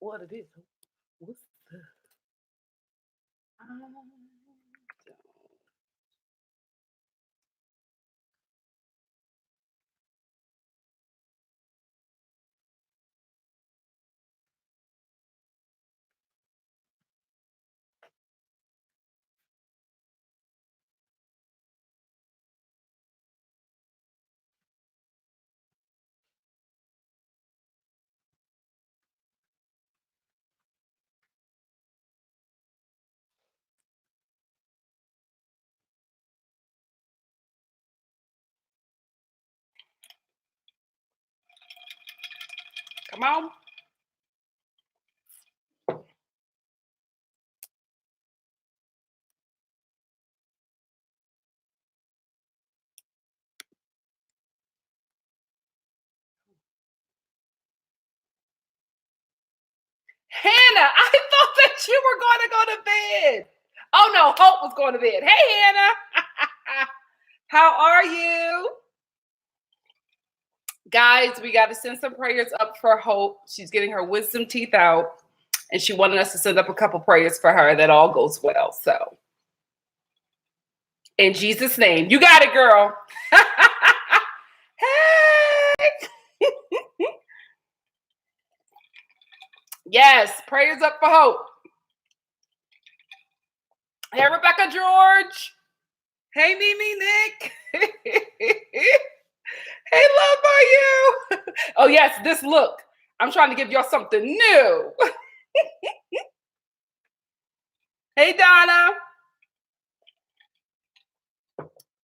what it is. What's the? I don't. Come on. Hannah, I thought that you were going to go to bed. Oh no, Hope was going to bed. Hey, Hannah. How are you? Guys, we got to send some prayers up for Hope. She's getting her wisdom teeth out, and she wanted us to send up a couple prayers for her that all goes well. So, in Jesus' name, you got it, girl. Hey. Yes, prayers up for Hope. Hey, Rebecca George. Hey, Mimi Nick. Hey, love by you. Oh, yes, this look. I'm trying to give y'all something new. Hey, Donna.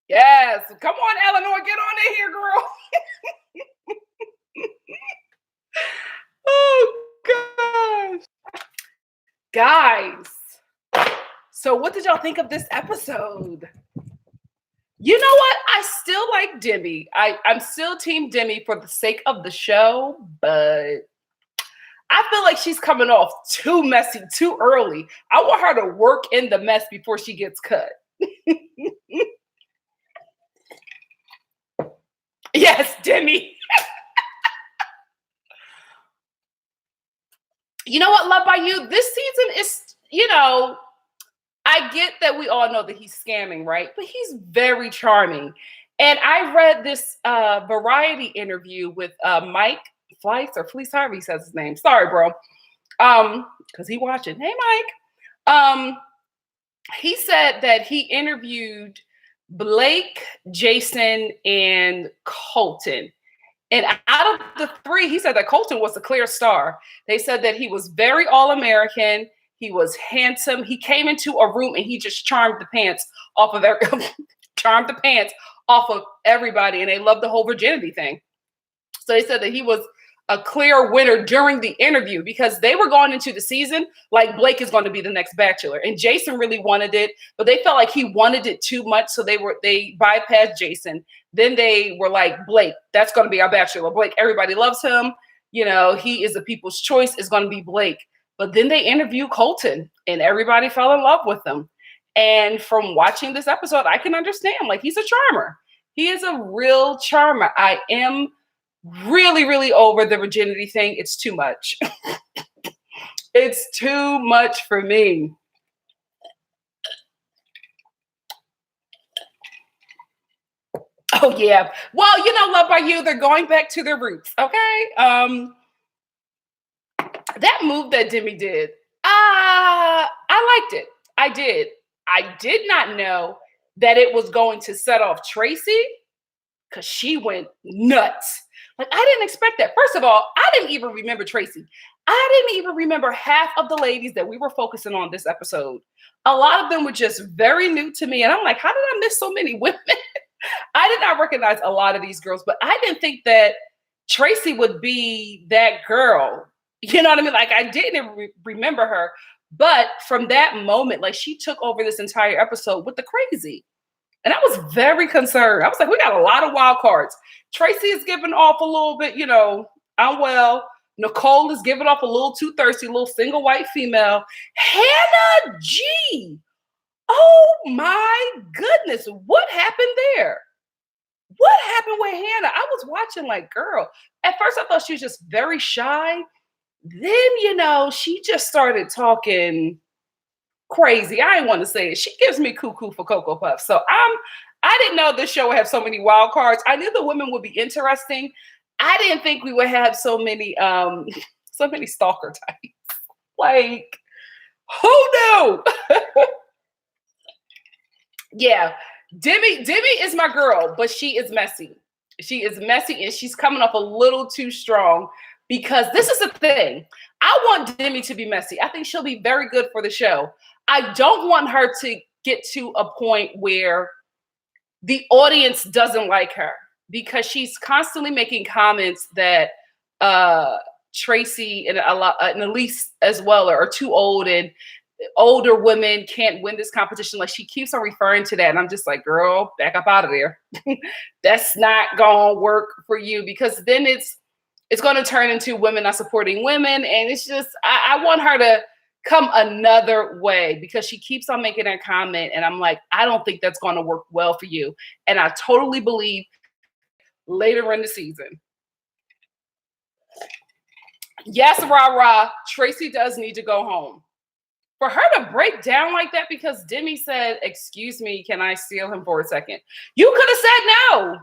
Yes, come on, Eleanor, get on in here, girl. Oh, gosh. Guys, so what did y'all think of this episode? You know what? I still like Demi. I'm still Team Demi for the sake of the show, but I feel like she's coming off too messy, too early. I want her to work in the mess before she gets cut. Yes, Demi. You know what, Love by You? This season is, I get that we all know that he's scamming, right? But he's very charming. And I read this Variety interview with Mike Fleiss or Fleece, however he says his name. Sorry, bro. Because he watching. Hey, Mike. He said that he interviewed Blake, Jason, and Colton. And out of the three, he said that Colton was a clear star. They said that he was very all-American. He was handsome. He came into a room and he just charmed the pants off of everybody. And they loved the whole virginity thing. So they said that he was a clear winner during the interview because they were going into the season like Blake is going to be the next Bachelor. And Jason really wanted it, but they felt like he wanted it too much. So they bypassed Jason. Then they were like, Blake, that's going to be our Bachelor. Blake, everybody loves him. He is the people's choice. Is going to be Blake. But then they interviewed Colton and everybody fell in love with him. And from watching this episode, I can understand, like, he's a charmer. He is a real charmer. I am really, really over the virginity thing. It's too much. It's too much for me. Oh, yeah. Well, Love by You, they're going back to their roots, okay? That move that Demi did, I liked it. I did. I did not know that it was going to set off Tracy because she went nuts. Like, I didn't expect that. First of all, I didn't even remember Tracy. I didn't even remember half of the ladies that we were focusing on this episode. A lot of them were just very new to me. And I'm like, how did I miss so many women? I did not recognize a lot of these girls, but I didn't think that Tracy would be that girl. You know what I mean? Like, I didn't remember her. But from that moment, like, she took over this entire episode with the crazy. And I was very concerned. I was like, we got a lot of wild cards. Tracy is giving off a little bit, I'm well. Nicole is giving off a little too thirsty, a little single white female. Hannah G. Oh my goodness. What happened there? What happened with Hannah? I was watching like, girl. At first I thought she was just very shy, Then, she just started talking crazy. I didn't want to say it. She gives me cuckoo for Cocoa Puffs. So I didn't know this show would have so many wild cards. I knew the women would be interesting. I didn't think we would have so many so many stalker types. Like, who knew? Yeah. Demi is my girl, but she is messy. She is messy and she's coming up a little too strong because this is the thing. I want Demi to be messy. I think she'll be very good for the show. I don't want her to get to a point where the audience doesn't like her because she's constantly making comments that Tracy and Elise as well are too old and older women can't win this competition. Like she keeps on referring to that. And I'm just like, girl, back up out of there. That's not gonna work for you because then it's going to turn into women not supporting women. And it's just, I want her to come another way because she keeps on making that comment. And I'm like, I don't think that's going to work well for you. And I totally believe later in the season. Yes, rah. Tracy does need to go home. For her to break down like that because Demi said, excuse me, can I steal him for a second? You could have said no.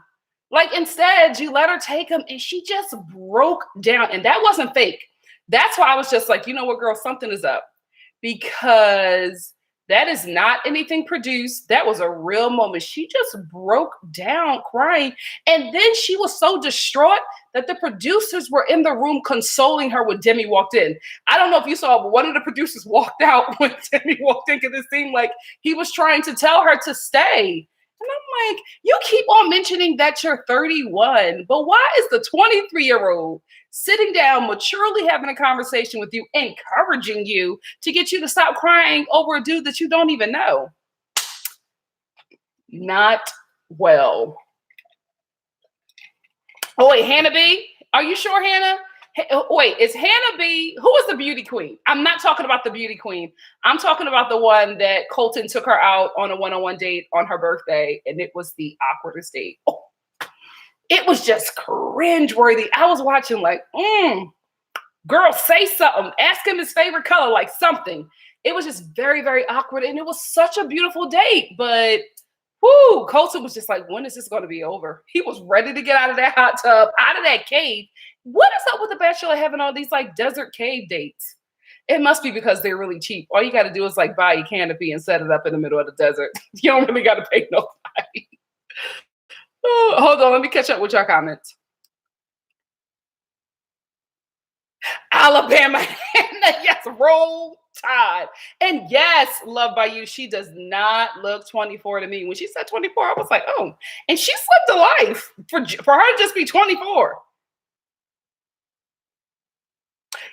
Like instead, you let her take him and she just broke down. And that wasn't fake. That's why I was just like, you know what, girl, something is up. Because that is not anything produced. That was a real moment. She just broke down crying. And then she was so distraught that the producers were in the room consoling her when Demi walked in. I don't know if you saw, but one of the producers walked out when Demi walked in because it seemed like he was trying to tell her to stay. And I'm like, you keep on mentioning that you're 31, but why is the 23-year-old sitting down, maturely having a conversation with you, encouraging you to get you to stop crying over a dude that you don't even know? Not well. Oh, wait, Hannah B? Are you sure, Hannah? Wait, is Hannah B? Who is the beauty queen? I'm not talking about the beauty queen. I'm talking about the one that Colton took her out on a one-on-one date on her birthday, and it was the awkwardest date. Oh, it was just cringeworthy. I was watching like, girl, say something. Ask him his favorite color, like something. It was just very, very awkward, and it was such a beautiful date, but whoo, Colton was just like, when is this going to be over? He was ready to get out of that hot tub, out of that cave. What is up with the Bachelor having all these like desert cave dates? It must be because they're really cheap. All you got to do is like buy a canopy and set it up in the middle of the desert. You don't really got to pay nobody. Oh, hold on, let me catch up with your comments. Alabama, yes, roll Tide. And yes, Love by You, she does not look 24 to me. When she said 24, I was like, oh, and she slipped a life for her to just be 24.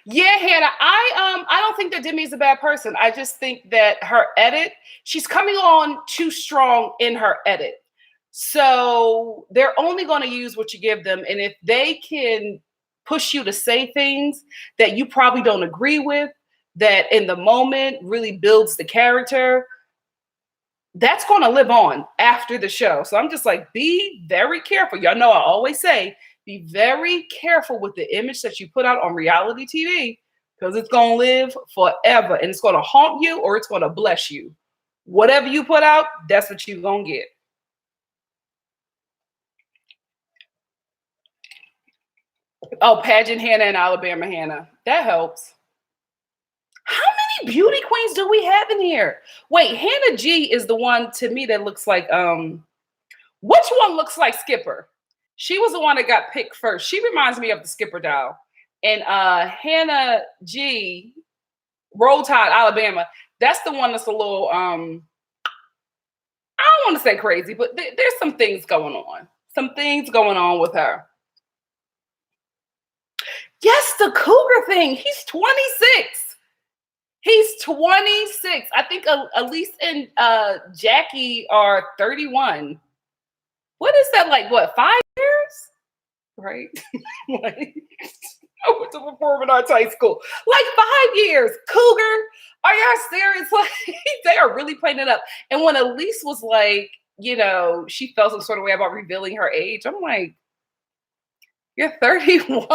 Yeah, Hannah, I don't think that Demi is a bad person. I just think that her edit, she's coming on too strong in her edit. So they're only going to use what you give them. And if they can push you to say things that you probably don't agree with, that in the moment really builds the character, that's going to live on after the show. So I'm just like, be very careful. Y'all know I always say, be very careful with the image that you put out on reality TV because it's going to live forever and it's going to haunt you or it's going to bless you. Whatever you put out, that's what you're going to get. Oh, pageant Hannah and Alabama Hannah. That helps. How many beauty queens do we have in here? Wait, Hannah G is the one to me that looks like, which one looks like Skipper? She was the one that got picked first. She reminds me of the Skipper doll. And Hannah G, Roll Tide, Alabama, that's the one that's a little, I don't want to say crazy, but there's some things going on. Some things going on with her. Yes, the cougar thing. He's 26. He's 26. I think Elise and Jackie are 31. What is that like? What, 5 years? Right? Like, I went to performing arts high school. Like 5 years. Cougar? Are y'all serious? Like, they are really playing it up. And when Elise was like, she felt some sort of way about revealing her age, I'm like, you're 31.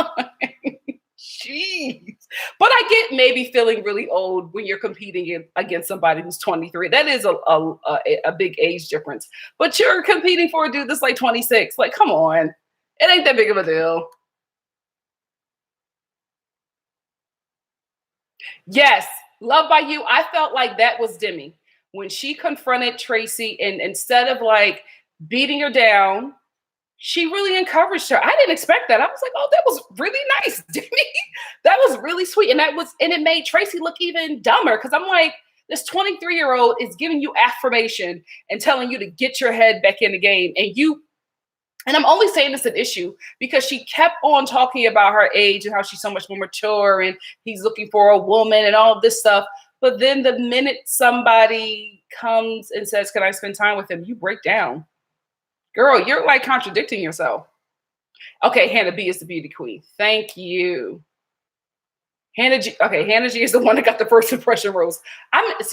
Jeez. get maybe feeling really old when you're competing against somebody who's 23. That is a big age difference. But you're competing for a dude that's like 26. Like, come on. It ain't that big of a deal. Yes, Love by You. I felt like that was Demi when she confronted Tracy, and instead of like beating her down, she really encouraged her. I didn't expect that. I was like, oh, that was really nice, Demi. That was really sweet. And it made Tracy look even dumber because I'm like, this 23-year-old is giving you affirmation and telling you to get your head back in the game. And I'm only saying this an issue because she kept on talking about her age and how she's so much more mature and he's looking for a woman and all of this stuff. But then the minute somebody comes and says, can I spend time with him? You break down. Girl, you're like contradicting yourself. Okay, Hannah B is the beauty queen. Thank you. Hannah G. Okay, Hannah G is the one that got the first impression rose.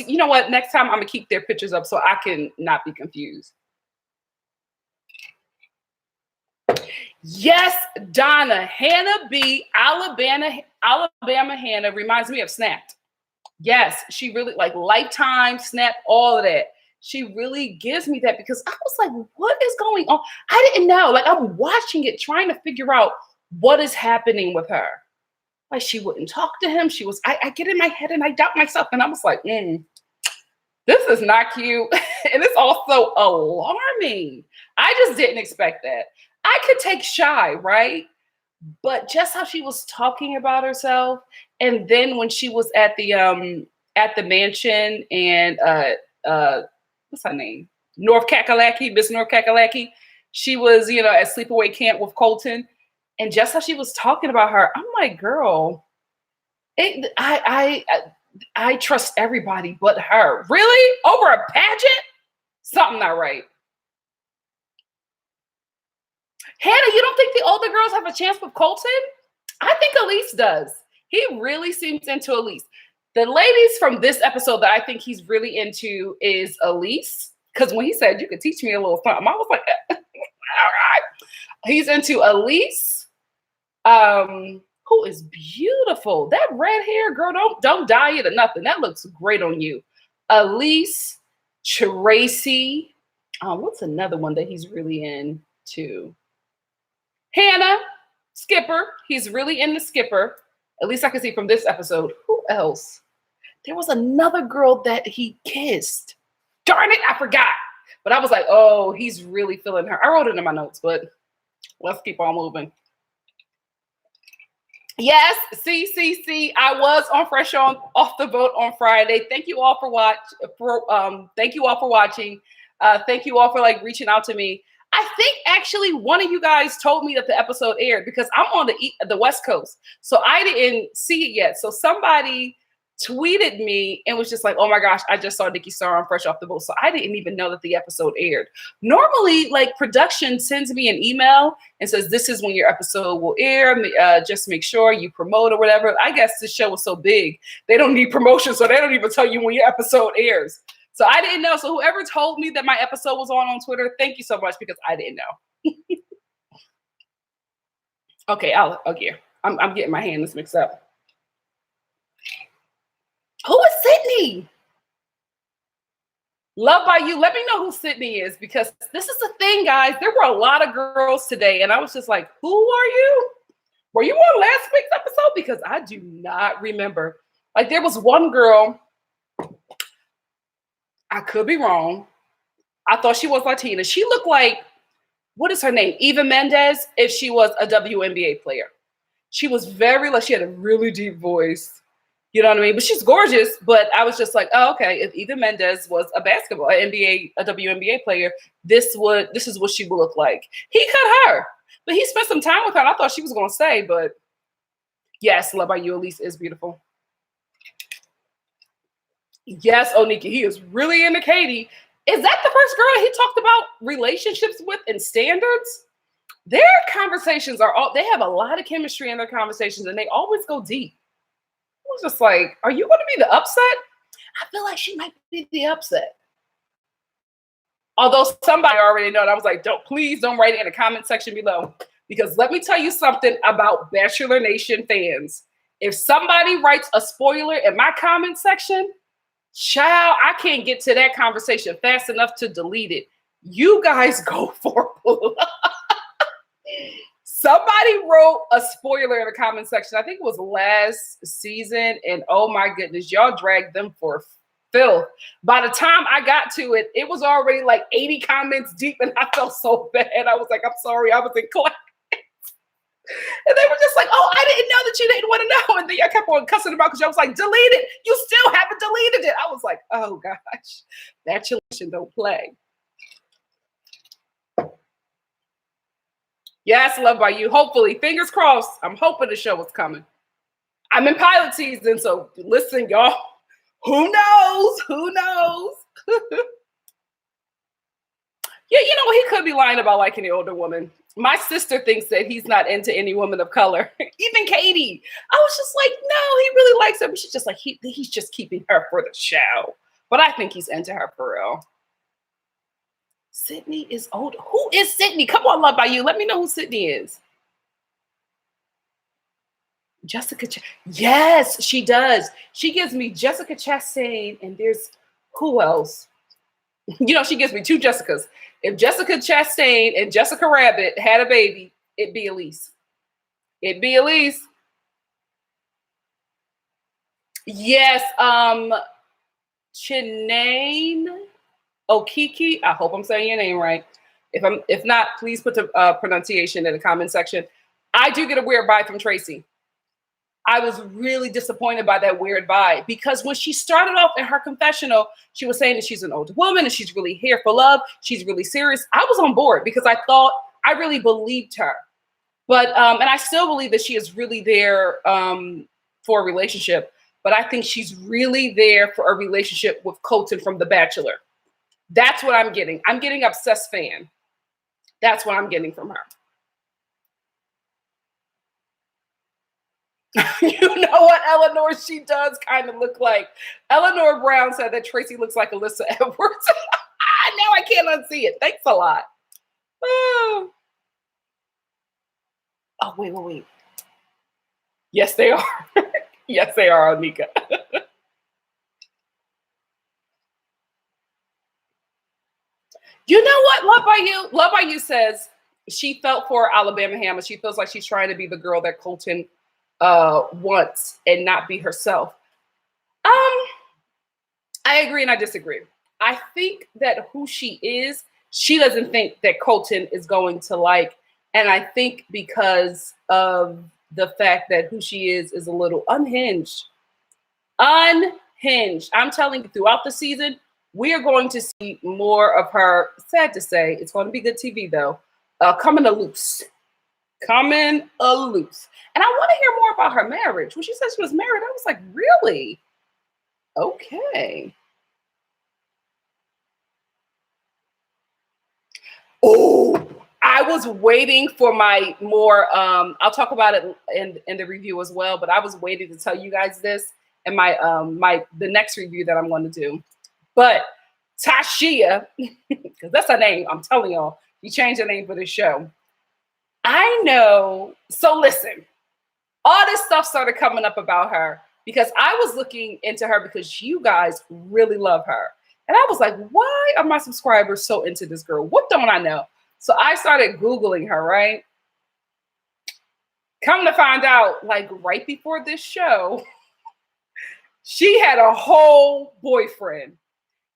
You know what? Next time I'm gonna keep their pictures up so I can not be confused. Yes, Donna. Hannah B, Alabama Hannah reminds me of Snapped. Yes, she really like Lifetime, Snap, all of that. She really gives me that because I was like, what is going on? I didn't know. Like, I'm watching it, trying to figure out what is happening with her. Like, she wouldn't talk to him. I get in my head and I doubt myself. And I was like, this is not cute. And it's also alarming. I just didn't expect that. I could take Shy, right? But just how she was talking about herself. And then when she was at the mansion and what's her name? Miss North Kakalaki. She was, at sleepaway camp with Colton. And just how she was talking about her, I'm like, girl, I trust everybody but her. Really? Over a pageant? Something not right. Hannah, you don't think the older girls have a chance with Colton? I think Elise does. He really seems into Elise. The ladies from this episode that I think he's really into is Elise. Because when he said, you could teach me a little something, I was like, all right. He's into Elise, who is beautiful. That red hair, girl, don't dye it or nothing. That looks great on you. Elise, Tracy. What's another one that he's really into? Hannah, Skipper. He's really into Skipper. At least I can see from this episode. Who else? There was another girl that he kissed. Darn it, I forgot. But I was like, oh, he's really feeling her. I wrote it in my notes, but let's keep on moving. Yes, see. I was on Fresh Off the Boat on Friday. Thank you all for thank you all for watching. Thank you all for like reaching out to me. I think actually one of you guys told me that the episode aired because I'm on the West Coast. So I didn't see it yet. So somebody tweeted me and was just like, oh my gosh, I just saw Nikki Starr on Fresh Off the Boat. So I didn't even know that the episode aired. Normally, like production sends me an email and says, this is when your episode will air. Just make sure you promote or whatever. I guess this show was so big, they don't need promotion. So they don't even tell you when your episode airs. So I didn't know. So whoever told me that my episode was on Twitter, thank you so much because I didn't know. Okay, I'm getting my hands mixed up. Who is Sydney? Love by You. Let me know who Sydney is because this is the thing, guys. There were a lot of girls today, and I was just like, who are you? Were you on last week's episode? Because I do not remember. Like, there was one girl. I could be wrong. I thought she was Latina. She looked like, what is her name? Eva Mendes, if she was a WNBA player. She was she had a really deep voice. You know what I mean? But she's gorgeous. But I was just like, oh, okay. If Eva Mendes was a WNBA player, this is what she would look like. He cut her. But he spent some time with her. And I thought she was going to stay. But yes, Love by You, Elise is beautiful. Yes, Onika, he is really into Katie. Is that the first girl he talked about relationships with and standards? Their conversations they have a lot of chemistry in their conversations and they always go deep. I was just like, are you going to be the upset? I feel like she might be the upset. Although somebody already know, and I was like, please don't write it in the comment section below. Because let me tell you something about Bachelor Nation fans. If somebody writes a spoiler in my comment section, child, I can't get to that conversation fast enough to delete it. You guys go for it. Somebody wrote a spoiler in the comment section. I think it was last season. And oh my goodness, y'all dragged them for filth. By the time I got to it, it was already like 80 comments deep, and I felt so bad. I was like, I'm sorry, I was in class. And they were just like, oh, I didn't know that you didn't want to know. And then I kept on cussing about because I was like, delete it. You still haven't deleted it. I was like, oh gosh, that chillation don't play. Yes, Love by You. Hopefully, fingers crossed. I'm hoping the show is coming. I'm in pilot season, so listen, y'all. Who knows? Who knows? Yeah, you know, he could be lying about liking the older woman. My sister thinks that he's not into any woman of color. Even Katie. I was just like, no, he really likes her. But she's just like, he's just keeping her for the show. But I think he's into her for real. Sydney is old. Who is Sydney? Come on, Love by You. Let me know who Sydney is. Jessica. Yes, she does. She gives me Jessica Chastain, and there's who else? You know, she gives me two Jessicas. If Jessica Chastain and Jessica Rabbit had a baby, it'd be Elise. It'd be Elise. Yes, Chinane Okiki. I hope I'm saying your name right. If not, please put the pronunciation in the comment section. I do get a weird vibe from Tracy. I was really disappointed by that weird vibe because when she started off in her confessional, she was saying that she's an older woman and she's really here for love. She's really serious. I was on board because I really believed her. But, and I still believe that she is really there for a relationship. But I think she's really there for a relationship with Colton from The Bachelor. That's what I'm getting. I'm getting obsessed fan. That's what I'm getting from her. You know what, Eleanor? She does kind of look like. Eleanor Brown said that Tracy looks like Alyssa Edwards. Now I can't unsee it. Thanks a lot. Oh, wait. Yes, they are. Yes, they are, Anika. You know what? Love by You says she felt for Alabama Hammer. She feels like she's trying to be the girl that Colton wants and not be herself. I agree and I disagree. I think that who she is, she doesn't think that Colton is going to like. And I think because of the fact that who she is a little unhinged. Unhinged. I'm telling you, throughout the season, we are going to see more of her. Sad to say, it's going to be good TV though. Coming loose. Coming loose. And I want to hear more about her marriage. When she said she was married, I was like, really? Okay. Oh, I was waiting for my more, I'll talk about it in the review as well, but I was waiting to tell you guys this in my the next review that I'm going to do. But Tashia, because that's her name, I'm telling y'all, she changed her name for this show. I know. So listen, all this stuff started coming up about her because I was looking into her because you guys really love her. And I was like, why are my subscribers so into this girl? What don't I know? So I started Googling her, right? Come to find out, like right before this show, she had a whole boyfriend.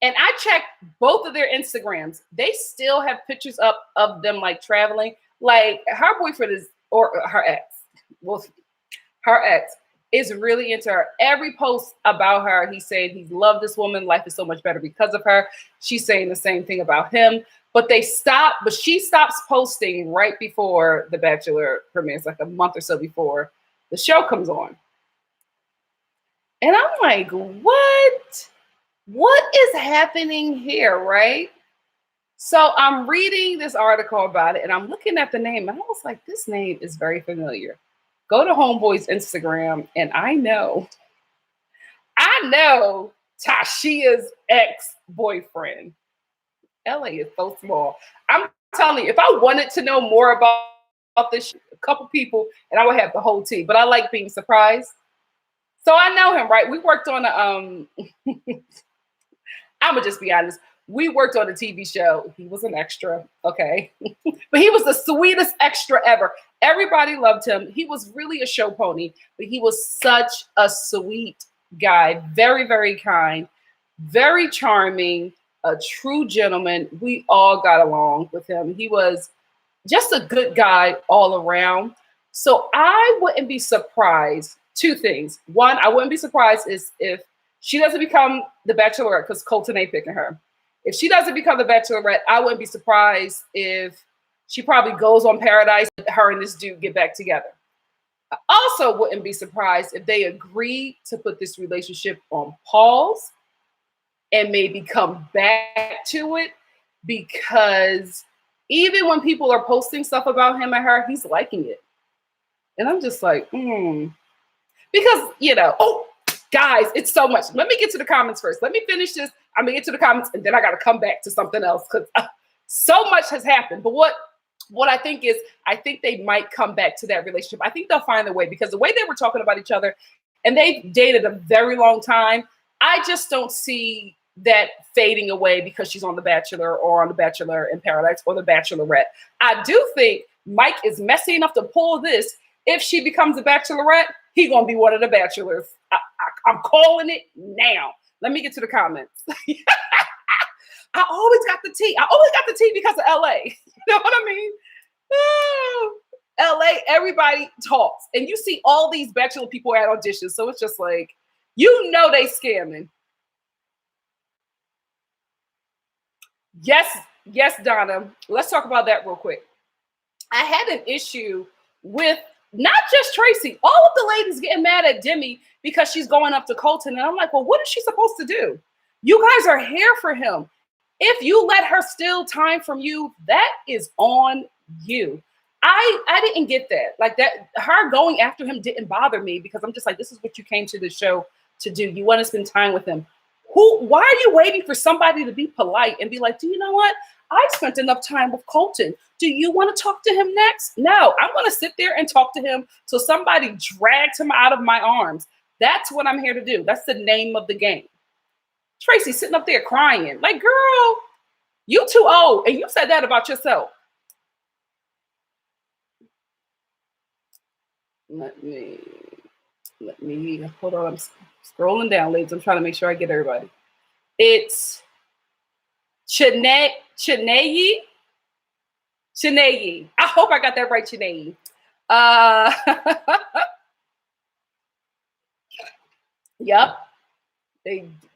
And I checked both of their Instagrams. They still have pictures up of them like traveling. Like her boyfriend is, or her ex, well, her ex is really into her. Every post about her, he's saying he loved this woman. Life is so much better because of her. She's saying the same thing about him. But she stops posting right before The Bachelor premieres, like a month or so before the show comes on. And I'm like, what? What is happening here, right? So I'm reading this article about it and I'm looking at the name and I was like, this name is very familiar. Go to Homeboy's Instagram and I know Tashia's ex-boyfriend. LA is so small. I'm telling you, if I wanted to know more about this, a couple people and I would have the whole team, but I like being surprised. So I know him, right? We worked on I'm gonna just be honest. We worked on a TV show. He was an extra, okay? But he was the sweetest extra ever. Everybody loved him. He was really a show pony, but he was such a sweet guy. Very, very kind, very charming, a true gentleman. We all got along with him. He was just a good guy all around. So I wouldn't be surprised. Two things. One, I wouldn't be surprised is if she doesn't become the Bachelorette because Colton ain't picking her. If she doesn't become the Bachelorette, I wouldn't be surprised if she probably goes on Paradise and her and this dude get back together. I also wouldn't be surprised if they agree to put this relationship on pause and maybe come back to it, because even when people are posting stuff about him and her, he's liking it. And I'm just like, because, oh, guys, it's so much. Let me get to the comments first. Let me finish this. I'm going to get to the comments, and then I got to come back to something else because so much has happened. But what I think is, I think they might come back to that relationship. I think they'll find a way, because the way they were talking about each other, and they dated a very long time, I just don't see that fading away because she's on The Bachelor or on The Bachelor in Paradise or The Bachelorette. I do think Mike is messy enough to pull this. If she becomes a Bachelorette, he's going to be one of the Bachelors. I'm calling it now. Let me get to the comments. I always got the tea. I always got the tea because of LA. You know what I mean? LA, everybody talks. And you see all these Bachelor people at auditions. So it's just like, they scamming. Yes, Donna. Let's talk about that real quick. I had an issue with not just Tracy, all of the ladies getting mad at Demi because she's going up to Colton. And I'm like, well, what is she supposed to do? You guys are here for him. If you let her steal time from you, that is on you. I didn't get that. Like that, her going after him didn't bother me, because I'm just like, this is what you came to the show to do. You want to spend time with him. Why are you waiting for somebody to be polite and be like, do you know what? I spent enough time with Colton. Do you want to talk to him next? No, I'm going to sit there and talk to him till somebody drags him out of my arms. That's what I'm here to do. That's the name of the game. Tracy sitting up there crying. Like, girl, you too old. And you said that about yourself. Let me, hold on. I'm scrolling down, ladies. I'm trying to make sure I get everybody. It's Chanayi. I hope I got that right, Chanayi. Yep.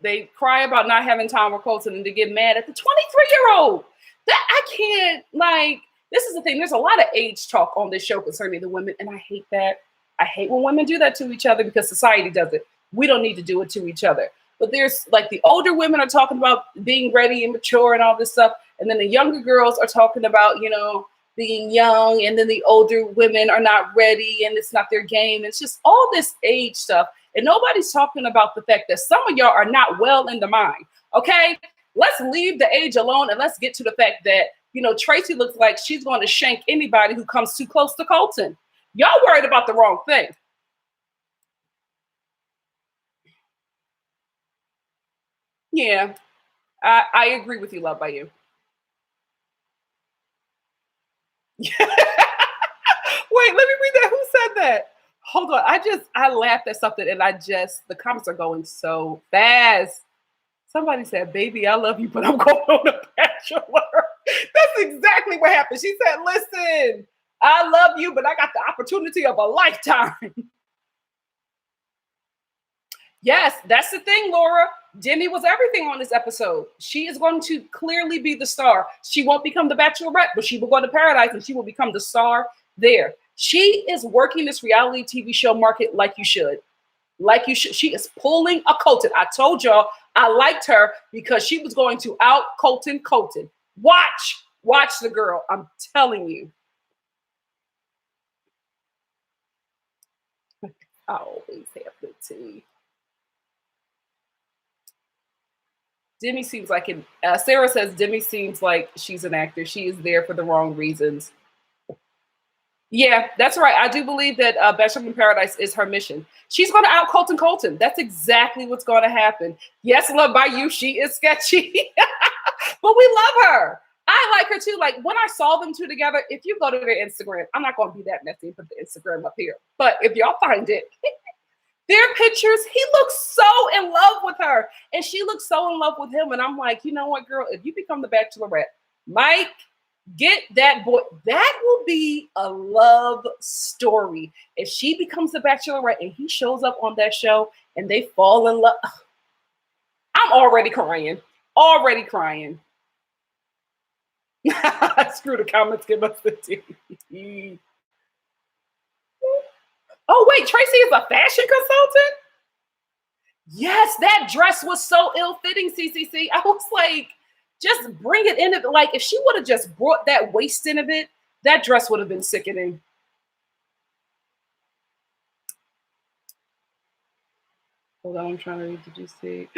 They cry about not having time with Colton, and they get mad at the 23-year-old. That I can't, like, this is the thing. There's a lot of age talk on this show concerning the women, and I hate that. I hate when women do that to each other, because society does it. We don't need to do it to each other. But there's like the older women are talking about being ready and mature and all this stuff. And then the younger girls are talking about, being young. And then the older women are not ready and it's not their game. It's just all this age stuff. And nobody's talking about the fact that some of y'all are not well in the mind. Okay, let's leave the age alone and let's get to the fact that, Tracy looks like she's going to shank anybody who comes too close to Colton. Y'all worried about the wrong thing. Yeah, I agree with you, Love by You. Wait, let me read that. Who said that? Hold on. I laughed at something, and the comments are going so fast. Somebody said, baby, I love you, but I'm going on a Bachelor. That's exactly what happened. She said, listen, I love you, but I got the opportunity of a lifetime. Yes, that's the thing, Laura. Demi was everything on this episode. She is going to clearly be the star. She won't become the Bachelorette, but she will go to Paradise and she will become the star there. She is working this reality TV show market like you should. Like you should. She is pulling a Colton. I told y'all I liked her because she was going to out Colton. Watch the girl. I'm telling you. I always have the tea. Demi seems like Sarah says Demi seems like she's an actor. She is there for the wrong reasons. Yeah, that's right. I do believe that Bachelor in Paradise is her mission. She's going to out Colton. That's exactly what's going to happen. Yes, love by you. She is sketchy, but we love her. I like her too. Like when I saw them two together, if you go to their Instagram, I'm not going to be that messy and put the Instagram up here. But if y'all find it, their pictures, he looks so in love with her. And she looks so in love with him. And I'm like, you know what, girl, if you become the Bachelorette, Mike, get that boy. That will be a love story. If she becomes the Bachelorette and he shows up on that show and they fall in love, I'm already crying. Already crying. Screw the comments, give us the tea. Oh, wait, Tracy is a fashion consultant? Yes, that dress was so ill-fitting, CCC. I was like, just bring it in. Like, if she would have just brought that waist in a bit, that dress would have been sickening. Hold on, I'm trying to read. Did you see?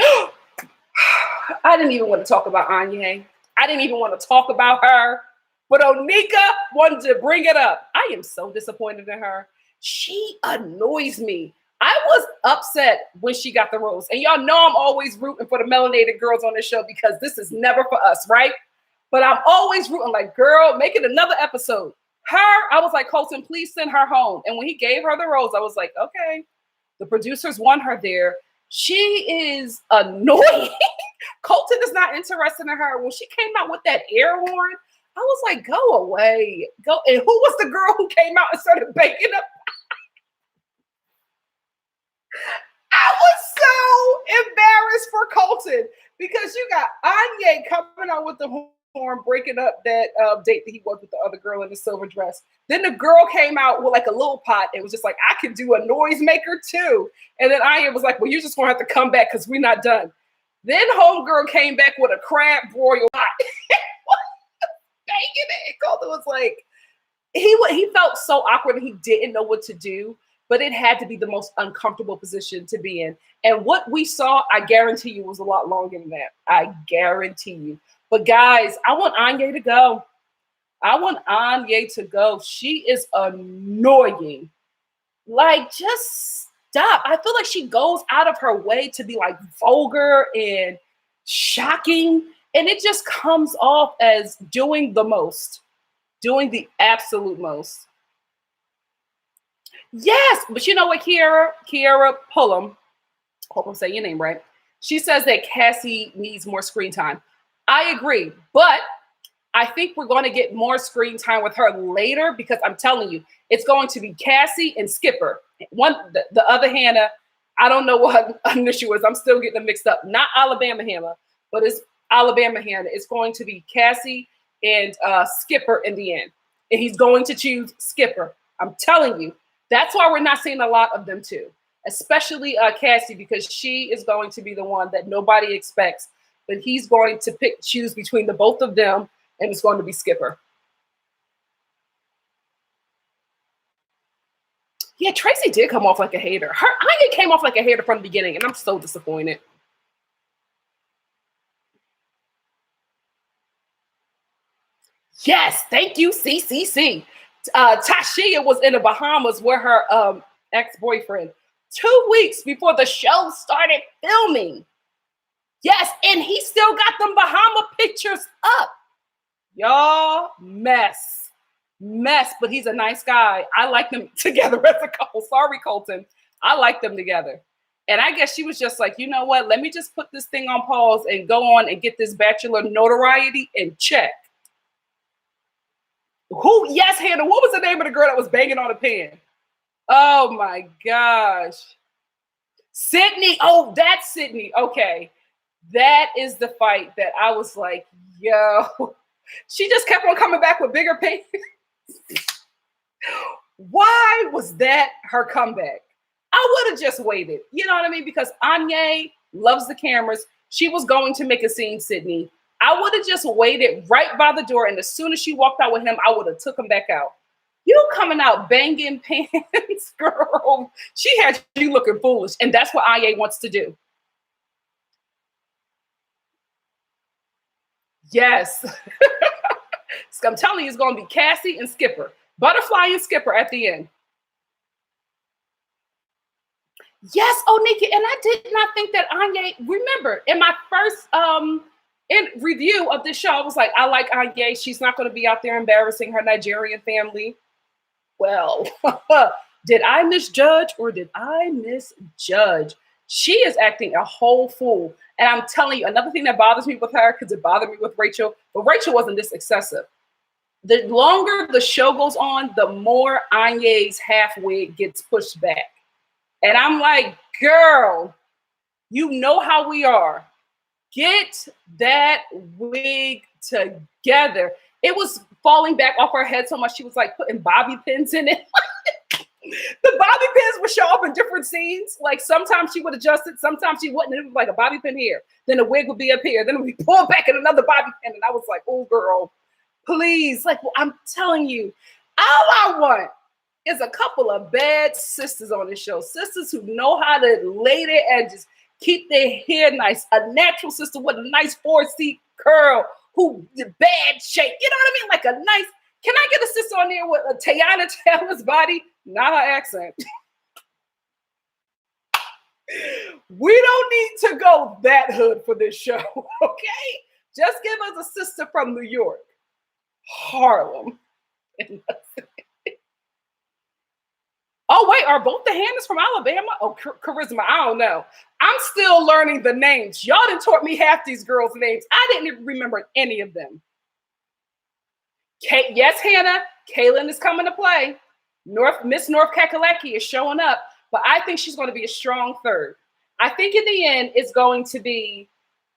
I didn't even want to talk about Anya. I didn't even want to talk about her. But Onika wanted to bring it up. I am so disappointed in her. She annoys me. I was upset when she got the rose. And y'all know I'm always rooting for the melanated girls on this show because this is never for us, right? But I'm always rooting like, girl, make it another episode. Her, I was like, Colton, please send her home. And when he gave her the rose, I was like, okay. The producers want her there. She is annoying. Colton is not interested in her. When she came out with that air horn, I was like, go away. Go. And who was the girl who came out and started baking up? I was so embarrassed for Colton because you got Anya coming out with the horn, breaking up that date that he was with the other girl in the silver dress. Then the girl came out with like a little pot and was just like, I can do a noisemaker too. And then Anya was like, well, you're just going to have to come back because we're not done. Then homegirl came back with a crab broil pot. Banging it. And Colton was like, he felt so awkward and he didn't know what to do. But it had to be the most uncomfortable position to be in. And what we saw, I guarantee you, was a lot longer than that. I guarantee you. But guys, I want Anya to go. I want Anya to go. She is annoying. Like, just stop. I feel like she goes out of her way to be like vulgar and shocking. And it just comes off as doing the most, doing the absolute most. Yes, but you know what, Kiara Pullum, hope I'm saying your name right. She says that Cassie needs more screen time. I agree, but I think we're going to get more screen time with her later because I'm telling you, it's going to be Cassie and Skipper. The other Hannah, I don't know what her initial is. I'm still getting them mixed up. Not Alabama Hannah, but it's Alabama Hannah. It's going to be Cassie and Skipper in the end. And he's going to choose Skipper. I'm telling you. That's why we're not seeing a lot of them too, especially Cassie, because she is going to be the one that nobody expects, but he's going to choose between the both of them, and it's going to be Skipper. Yeah, Tracy did come off like a hater. Anya came off like a hater from the beginning, and I'm so disappointed. Yes, thank you, CCC. Tashia was in the Bahamas with her ex-boyfriend 2 weeks before the show started filming. Yes, and he still got them Bahama pictures up. Y'all mess, but he's a nice guy. I like them together as a couple. Sorry, Colton. I like them together. And I guess she was just like, you know what? Let me just put this thing on pause and go on and get this Bachelor notoriety and check. Who? Yes, Hannah. What was the name of the girl that was banging on a pan? Oh my gosh. Sydney. Oh, that's Sydney. Okay. That is the fight that I was like, yo. She just kept on coming back with bigger pants. Why was that her comeback? I would have just waited. You know what I mean? Because Anya loves the cameras. She was going to make a scene, Sydney. I would have just waited right by the door, and as soon as she walked out with him, I would have took him back out. You coming out banging pants, girl. She had you looking foolish, and that's what Anya wants to do. Yes. I'm telling you, it's going to be Cassie and Skipper. Butterfly and Skipper at the end. Yes, Onika, and I did not think that Anya. Remember, in my first in review of this show, I was like, I like Anya. She's not going to be out there embarrassing her Nigerian family. Well, did I misjudge or did I misjudge? She is acting a whole fool. And I'm telling you, another thing that bothers me with her, because it bothered me with Rachel, but Rachel wasn't this excessive. The longer the show goes on, the more Anya's half wig gets pushed back. And I'm like, girl, you know how we are. Get that wig together. It was falling back off her head so much she was like putting bobby pins in it. The bobby pins would show up in different scenes. Like sometimes she would adjust it, sometimes she wouldn't. It was like a bobby pin here. Then the wig would be up here. Then it would be pulled back in another bobby pin. And I was like, oh, girl, please. Like, well, I'm telling you, all I want is a couple of bad sisters on this show. Sisters who know how to lay their edges, keep their hair nice. A natural sister with a nice 4C curl who bad shape. You know what I mean? Like a nice, can I get a sister on there with a Teyana Taylor's body? Not her accent. We don't need to go that hood for this show, okay? Just give us a sister from New York, Harlem. Oh, wait, are both the Hannahs from Alabama? Oh, Charisma, I don't know. I'm still learning the names. Y'all done taught me half these girls' names. I didn't even remember any of them. Yes, Hannah, Kaylin is coming to play. Miss North Kakalaki is showing up, but I think she's going to be a strong third. I think in the end, it's going to be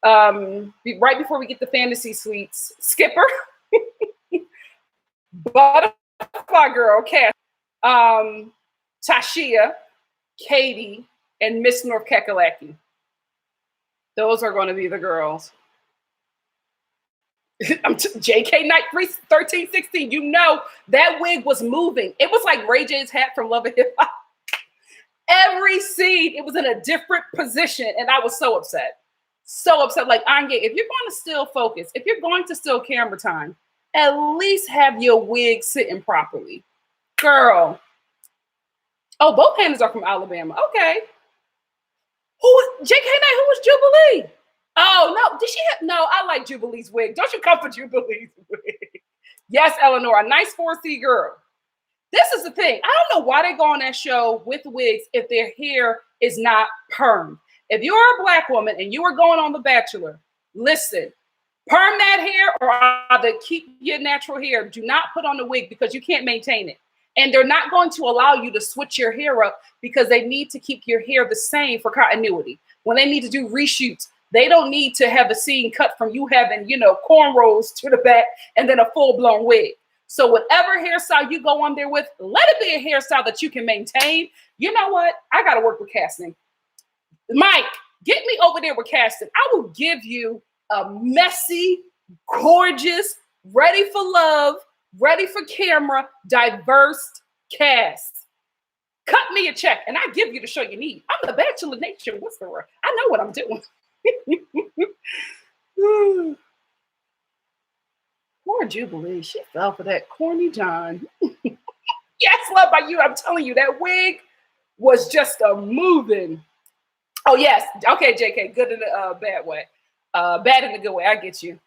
right before we get the fantasy suites, Skipper, Butterfly Girl, Cass, Tashia, Katie, and Miss North Kakalaki. Those are going to be the girls. JK Knight 13, 16. You know that wig was moving. It was like Ray J's hat from Love and Hip Hop. Every scene, it was in a different position, and I was so upset. So upset. Like, Anya, if you're going to still focus, if you're going to still camera time, at least have your wig sitting properly. Girl. Oh, both Hannahs are from Alabama. Okay. JK Knight, who was Jubilee? Oh, no. Did she have? No, I like Jubilee's wig. Don't you come for Jubilee's wig? Yes, Eleanor, a nice 4C girl. This is the thing. I don't know why they go on that show with wigs if their hair is not permed. If you're a Black woman and you are going on The Bachelor, listen, perm that hair or either keep your natural hair. Do not put on the wig because you can't maintain it. And they're not going to allow you to switch your hair up because they need to keep your hair the same for continuity. When they need to do reshoots, they don't need to have a scene cut from you having, cornrows to the back and then a full-blown wig. So whatever hairstyle you go on there with, let it be a hairstyle that you can maintain. You know what? I got to work with casting. Mike, get me over there with casting. I will give you a messy, gorgeous, ready for love, ready for camera, diverse cast. Cut me a check and I give you the show you need. I'm the Bachelor Nation whisperer. I know what I'm doing. Poor Jubilee. She fell for that corny John. Yes, love by you. I'm telling you, that wig was just a moving. Oh, yes. Okay, JK. Good in a bad way. Bad in a good way. I get you.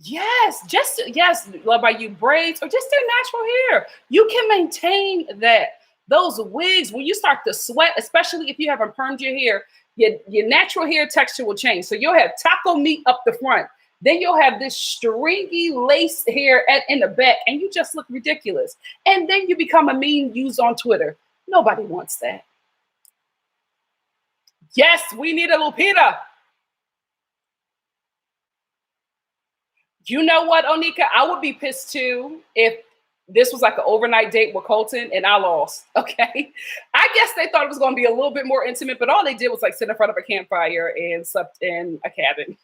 Yes, love by you, braids or just their natural hair. You can maintain that. Those wigs, when you start to sweat, especially if you haven't permed your hair, your natural hair texture will change. So you'll have taco meat up the front. Then you'll have this stringy lace hair in the back, and you just look ridiculous. And then you become a meme used on Twitter. Nobody wants that. Yes, we need a Lupita. You know what, Onika? I would be pissed too if this was like an overnight date with Colton and I lost. Okay. I guess they thought it was going to be a little bit more intimate, but all they did was like sit in front of a campfire and slept in a cabin,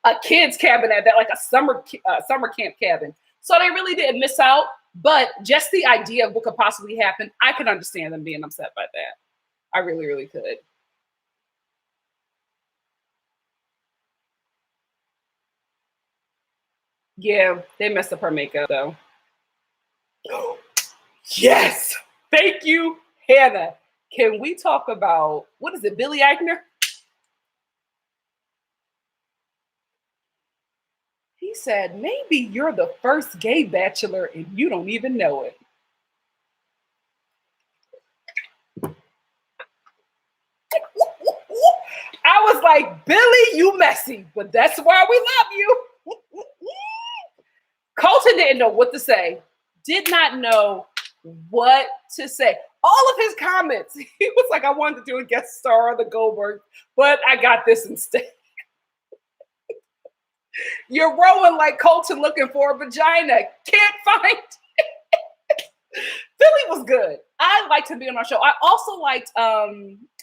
a kid's cabin at that, like a summer camp cabin. So they really didn't miss out. But just the idea of what could possibly happen, I could understand them being upset by that. I really, really could. Yeah, they messed up her makeup though. Yes. Thank you, Hannah. Can we talk about what is it, Billy Eichner? He said, maybe you're the first gay bachelor and you don't even know it. I was like, Billy, you messy, but that's why we love you. Colton didn't know what to say, did not know what to say. All of his comments, he was like, I wanted to do a guest star on the Goldberg, but I got this instead. You're rowing like Colton looking for a vagina. Can't find it. Philly was good. I liked him being on our show. I also liked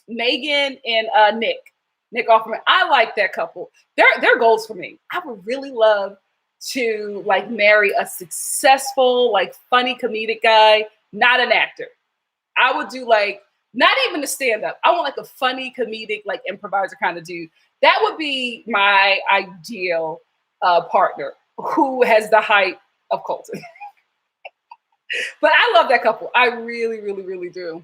Megan and Nick Offerman. I like that couple. They're goals for me. I would really love to like marry a successful, like funny comedic guy, not an actor. I would do like not even a stand-up. I want like a funny comedic, like improviser kind of dude. That would be my ideal partner who has the height of Colton. But I love that couple. I really, really, really do.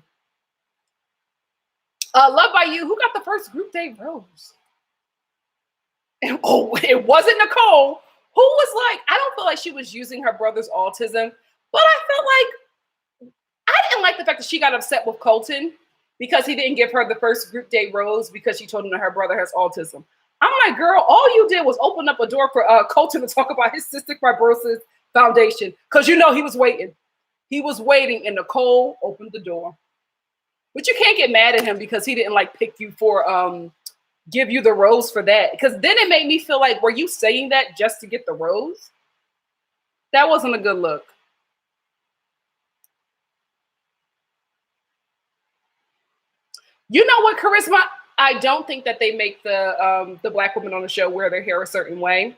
Love by You. Who got the first group date rose? And, oh, it wasn't Nicole, who was like, I don't feel like she was using her brother's autism, but I felt like I didn't like the fact that she got upset with Colton because he didn't give her the first group date rose because she told him that her brother has autism. I'm like, girl, all you did was open up a door for Colton to talk about his cystic fibrosis foundation because you know he was waiting. He was waiting, and Nicole opened the door. But you can't get mad at him because he didn't like pick you for give you the rose for that. Because then it made me feel like, were you saying that just to get the rose? That wasn't a good look. You know what, Charisma? I don't think that they make the black women on the show wear their hair a certain way.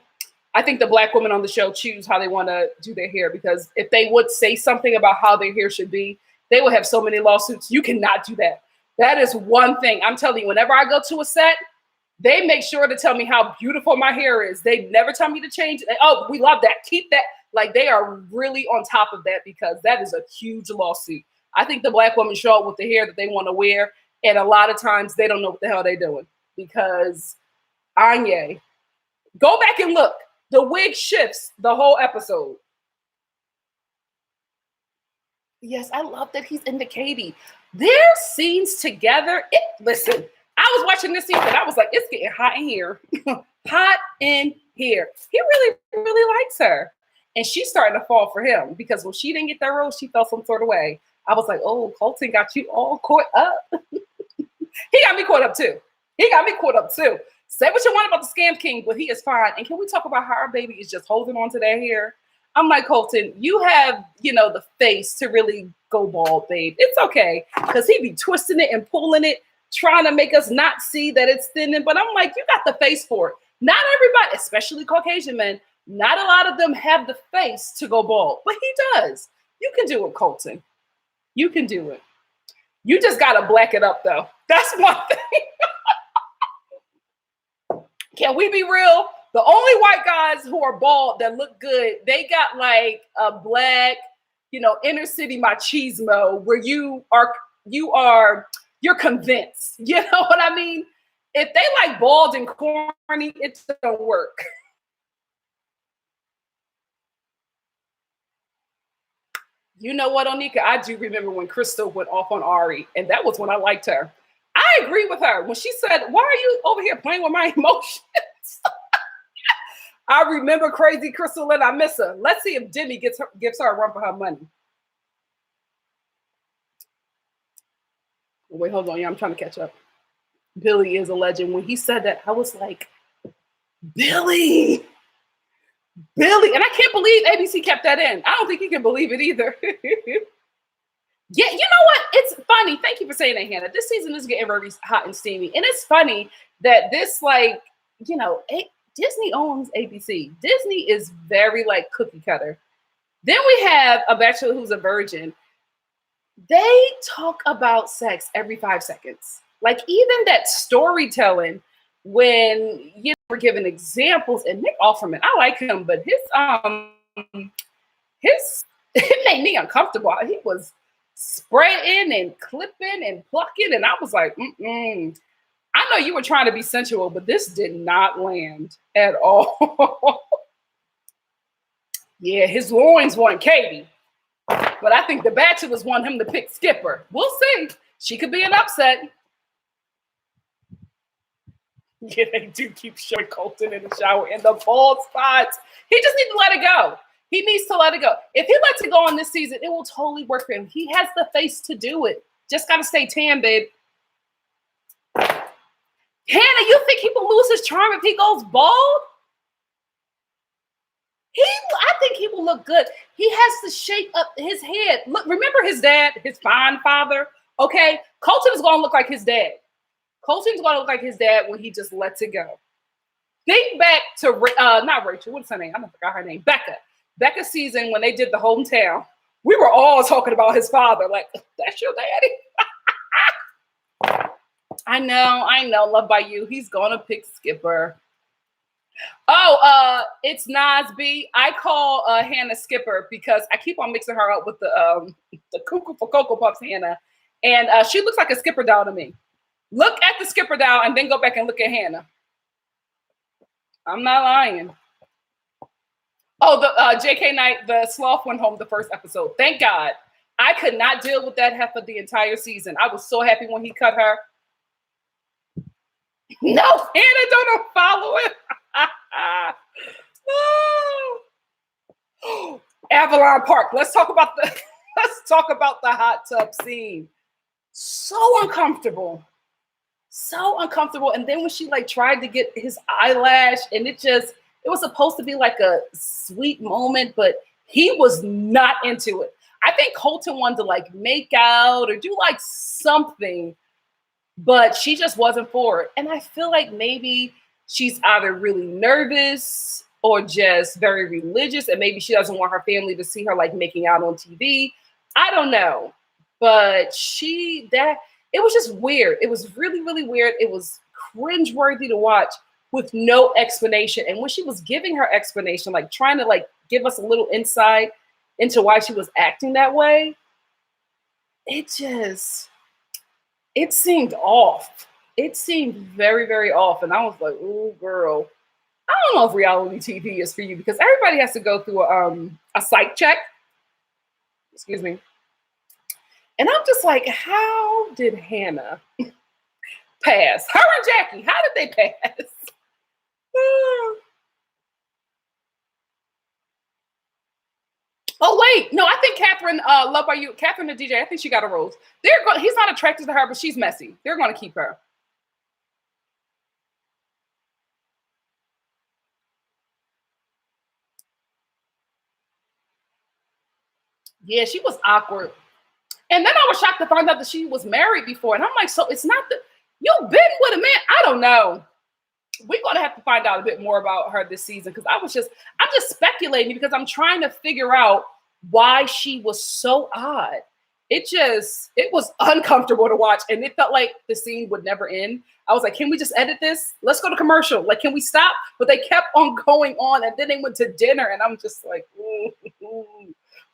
I think the black women on the show choose how they want to do their hair, because if they would say something about how their hair should be, they would have so many lawsuits. You cannot do that. That is one thing. I'm telling you, whenever I go to a set, they make sure to tell me how beautiful my hair is. They never tell me to change it. Oh, we love that. Keep that. Like, they are really on top of that because that is a huge lawsuit. I think the black women show up with the hair that they want to wear, and a lot of times they don't know what the hell they're doing because Anya, go back and look. The wig shifts the whole episode. Yes, I love that he's into Katie. Their scenes together, listen, I was watching this scene and I was like, it's getting hot in here. Hot in here. He really, really likes her. And she's starting to fall for him because when she didn't get that rose, she felt some sort of way. I was like, oh, Colton got you all caught up. He got me caught up too. Say what you want about the Scam King, but he is fine. And can we talk about how our baby is just holding on to that hair? I'm like, Colton, you have, the face to really go bald, babe. It's okay. Because he be twisting it and pulling it, trying to make us not see that it's thinning. But I'm like, you got the face for it. Not everybody, especially Caucasian men, not a lot of them have the face to go bald. But he does. You can do it, Colton. You can do it. You just got to black it up, though. That's one thing. Can we be real? The only white guys who are bald that look good, they got like a black, inner city machismo where you're convinced. You know what I mean? If they like bald and corny, it don't work. You know what, Onika? I do remember when Crystal went off on Ari, and that was when I liked her. I agree with her. When she said, why are you over here playing with my emotions? I remember Crazy Crystal and I miss her. Let's see if Demi gives her a run for her money. Wait, hold on. Yeah, I'm trying to catch up. Billy is a legend. When he said that, I was like, Billy. And I can't believe ABC kept that in. I don't think you can believe it either. Yeah, you know what? It's funny. Thank you for saying that, Hannah. This season is getting very hot and steamy. And it's funny that this, Disney owns ABC. Disney is very, cookie cutter. Then we have a bachelor who's a virgin. They talk about sex every 5 seconds. Like, even that storytelling when, were giving examples, and Nick Offerman, I like him, but his it made me uncomfortable. He was spraying and clipping and plucking, and I was like, mm-mm. I know you were trying to be sensual, but this did not land at all. Yeah, his loins want Katie, but I think the Bachelors want him to pick Skipper. We'll see. She could be an upset. Yeah, they do keep showing Colton in the shower in the bald spots. He just needs to let it go. He needs to let it go. If he lets it go on this season, it will totally work for him. He has the face to do it. Just got to stay tan, babe. Hannah, you think he will lose his charm if he goes bald? I think he will look good. He has to shape up his head. Look, remember his dad, his fine father? Okay, Colton is going to look like his dad. Colton's going to look like his dad when he just lets it go. Think back to, not Rachel, what's her name? I forgot her name. Becca. Becca's season when they did the hometown. We were all talking about his father. Like, that's your daddy? I know. Love by You. He's going to pick Skipper. Oh, it's Nas B. I call Hannah Skipper because I keep on mixing her up with the Cuckoo for Cocoa Puffs Hannah. And she looks like a Skipper doll to me. Look at the Skipper doll and then go back and look at Hannah. I'm not lying. Oh, the JK Knight, the sloth went home the first episode. Thank God. I could not deal with that heifer the entire season. I was so happy when he cut her. No, Hannah, don't follow it. Oh. Avalon Park. Let's talk about the hot tub scene. So uncomfortable. And then when she like tried to get his eyelash, and it was supposed to be like a sweet moment, but he was not into it. I think Colton wanted to like make out or do like something, but she just wasn't for it. And I feel like maybe she's either really nervous or just very religious, and maybe she doesn't want her family to see her like making out on TV. I don't know. But it was just weird. It was really, really weird. It was cringeworthy to watch with no explanation. And when she was giving her explanation, like trying to like give us a little insight into why she was acting that way, it seemed off. It seemed very, very off. And I was like, oh, girl, I don't know if reality TV is for you, because everybody has to go through a psych check. Excuse me. And I'm just like, how did Hannah pass? Her and Jackie, how did they pass? Oh, wait. No, I think Catherine, Love by You, Catherine the DJ, I think she got a rose. He's not attracted to her, but she's messy. They're going to keep her. Yeah, she was awkward. And then I was shocked to find out that she was married before. And I'm like, so it's not you've been with a man? I don't know. We're going to have to find out a bit more about her this season, because I'm just speculating, because I'm trying to figure out why she was so odd. It was uncomfortable to watch, and it felt like the scene would never end. I was like, can we just edit this? Let's go to commercial. Like, can we stop? But they kept on going on, and then they went to dinner, and I'm just like,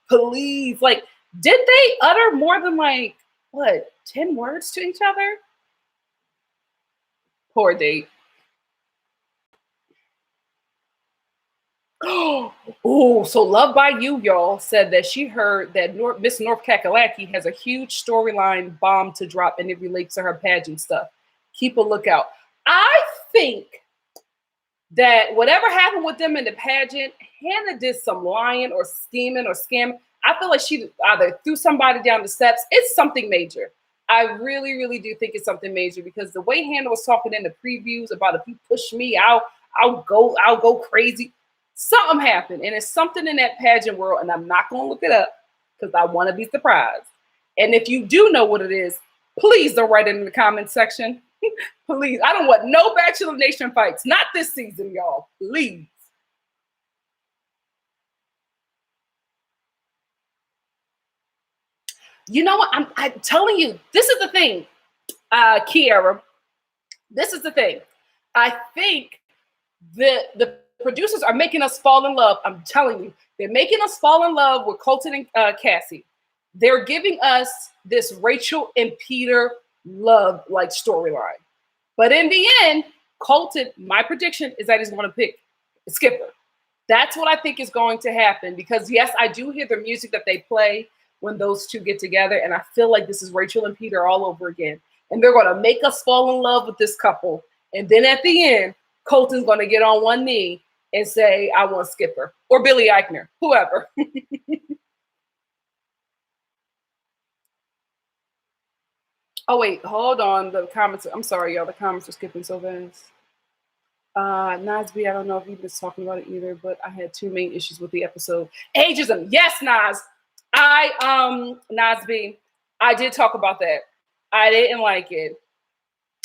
please. Like, did they utter more than 10 words to each other? Poor date. Oh, so Love by You, y'all, said that she heard that Miss North Kakalaki has a huge storyline bomb to drop, and it relates to her pageant stuff. Keep a lookout. I think that whatever happened with them in the pageant, Hannah did some lying or scheming or scamming. I feel like she either threw somebody down the steps. It's something major. I really, really do think it's something major, because the way Hannah was talking in the previews about, if you push me out, I'll go crazy. Something happened, and it's something in that pageant world, and I'm not going to look it up because I want to be surprised. And if you do know what it is, please don't write it in the comments section. Please. I don't want no Bachelor Nation fights. Not this season, y'all. Please. You know what? I'm telling you, this is the thing, Kiara. This is the thing. I think The producers are making us fall in love. I'm telling you, they're making us fall in love with Colton and Cassie. They're giving us this Rachel and Peter love like storyline. But in the end, Colton, my prediction is that he's going to pick Skipper. That's what I think is going to happen because, yes, I do hear the music that they play when those two get together. And I feel like this is Rachel and Peter all over again. And they're going to make us fall in love with this couple. And then at the end, Colton's going to get on one knee and say, I want Skipper or Billy Eichner, whoever. Oh, wait, hold on. The comments, I'm sorry, y'all. The comments are skipping so fast. Nasby, I don't know if you've been talking about it either, but I had two main issues with the episode. Ageism. Yes, Nas. Nasby, I did talk about that. I didn't like it.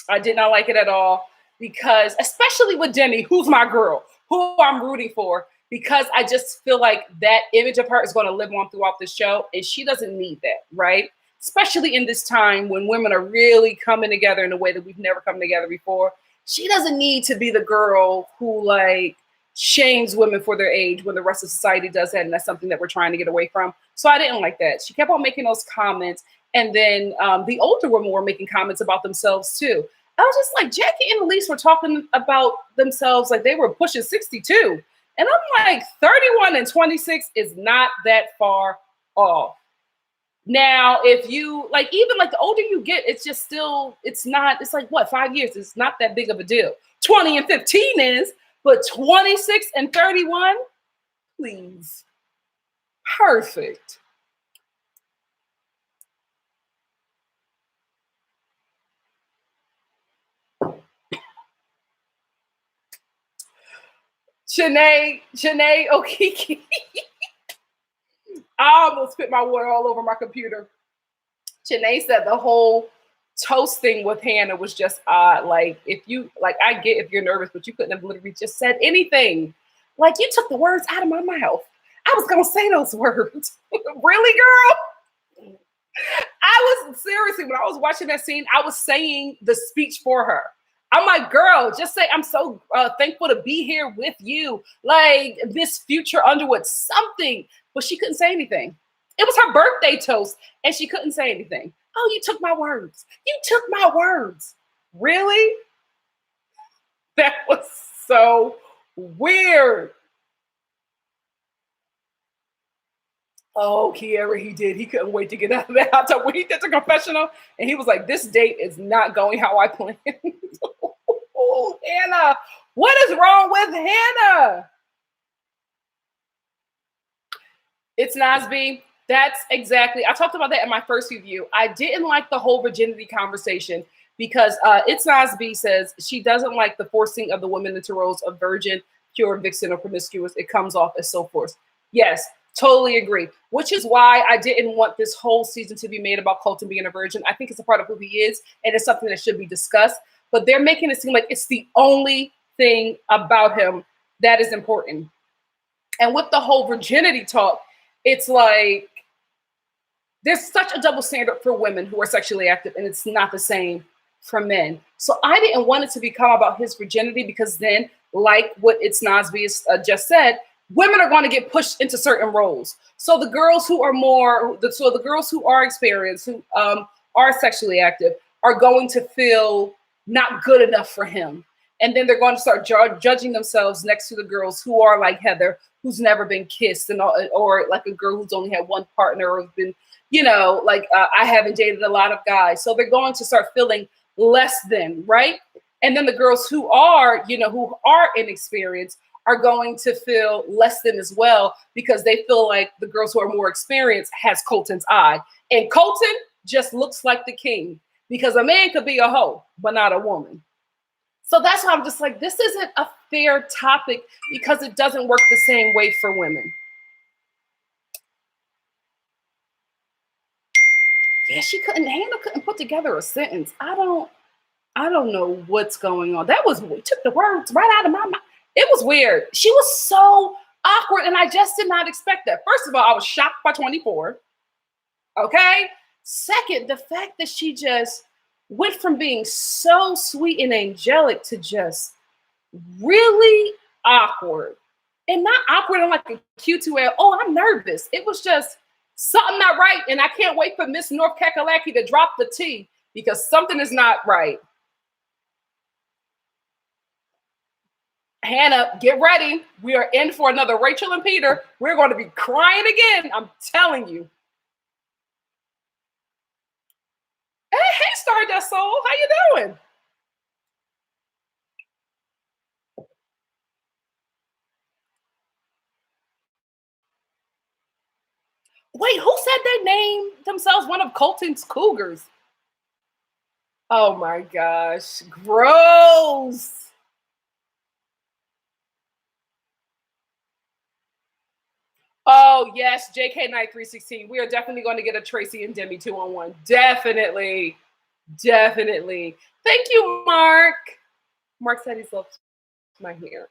I did not like it at all because, especially with Demi, who's my girl, who I'm rooting for, because I just feel like that image of her is going to live on throughout the show, and she doesn't need that, right? Especially in this time when women are really coming together in a way that we've never come together before. She doesn't need to be the girl who like shames women for their age when the rest of society does that, and that's something that we're trying to get away from. So I didn't like that. She kept on making those comments, and then the older women were making comments about themselves too. I was just like, Jackie and Elise were talking about themselves like they were pushing 62. And I'm like, 31 and 26 is not that far off. Now, if you like, even like the older you get, it's just still, it's not, it's like what, 5 years? It's not that big of a deal. 20 and 15 is, but 26 and 31, please. Perfect. Janae Okiki. I almost spit my water all over my computer. Janae said the whole toast thing with Hannah was just odd. Like, if you, like, I get if you're nervous, but you couldn't have literally just said anything. Like, you took the words out of my mouth. I was going to say those words. Really, girl? I was, seriously, when I was watching that scene, I was saying the speech for her. I'm like, girl, just say, I'm so thankful to be here with you. Like, this future Underwood, something. But she couldn't say anything. It was her birthday toast, and she couldn't say anything. Oh, you took my words. You took my words. Really? That was so weird. Oh, Kiara, he did. He couldn't wait to get out of that hot tub. When he did the confessional, and he was like, this date is not going how I planned. Oh, Hannah. What is wrong with Hannah? It's Nasby. That's exactly, I talked about that in my first review. I didn't like the whole virginity conversation because It's Nasby says she doesn't like the forcing of the women into roles of virgin, pure, vixen, or promiscuous. It comes off as so forced. Yes, totally agree. Which is why I didn't want this whole season to be made about Colton being a virgin. I think it's a part of who he is, and it's something that should be discussed. But they're making it seem like it's the only thing about him that is important. And with the whole virginity talk, it's like there's such a double standard for women who are sexually active, and it's not the same for men. So I didn't want it to become about his virginity because then, like what It's Nasby just said, women are going to get pushed into certain roles. So the girls who are the girls who are experienced, who are sexually active, are going to feel not good enough for him. And then they're going to start judging themselves next to the girls who are like Heather, who's never been kissed, and or like a girl who's only had one partner or been, I haven't dated a lot of guys. So they're going to start feeling less than, right? And then the girls who are, who are inexperienced are going to feel less than as well because they feel like the girls who are more experienced has Colton's eye. And Colton just looks like the king because a man could be a hoe, but not a woman. So that's why I'm just like, this isn't a fair topic because it doesn't work the same way for women. Yeah, Hannah couldn't put together a sentence. I don't know what's going on. We took the words right out of my mouth. It was weird. She was so awkward, and I just did not expect that. First of all, I was shocked by 24. Okay? Second, the fact that she just went from being so sweet and angelic to just really awkward. And not awkward in like a cute way, oh, I'm nervous. It was just something not right. And I can't wait for Miss North Kakalaki to drop the T because something is not right. Hannah, get ready. We are in for another Rachel and Peter. We're going to be crying again. I'm telling you. Hey, Stardust Soul. How you doing? Wait, who said they named themselves one of Colton's cougars? Oh my gosh. Gross. Oh, yes, JK Knight 316. We are definitely going to get a Tracy and Demi 2-on-1. Definitely. Definitely. Thank you, Mark. Mark said he loves my hair.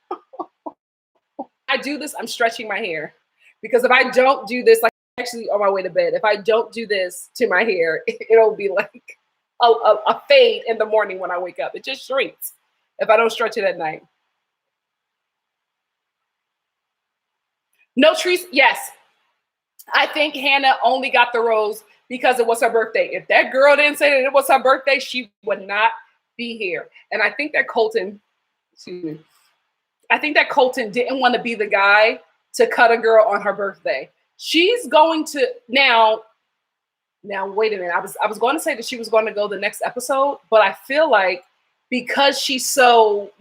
I do this, I'm stretching my hair. Because if I don't do this, like actually on my way to bed, if I don't do this to my hair, it'll be like a fade in the morning when I wake up. It just shrinks if I don't stretch it at night. No trees. Yes. I think Hannah only got the rose because it was her birthday. If that girl didn't say that it was her birthday, she would not be here. And I think that Colton, excuse me, I think that Colton didn't want to be the guy to cut a girl on her birthday. She's going to now wait a minute. I was going to say that she was going to go the next episode, but I feel like because she's so,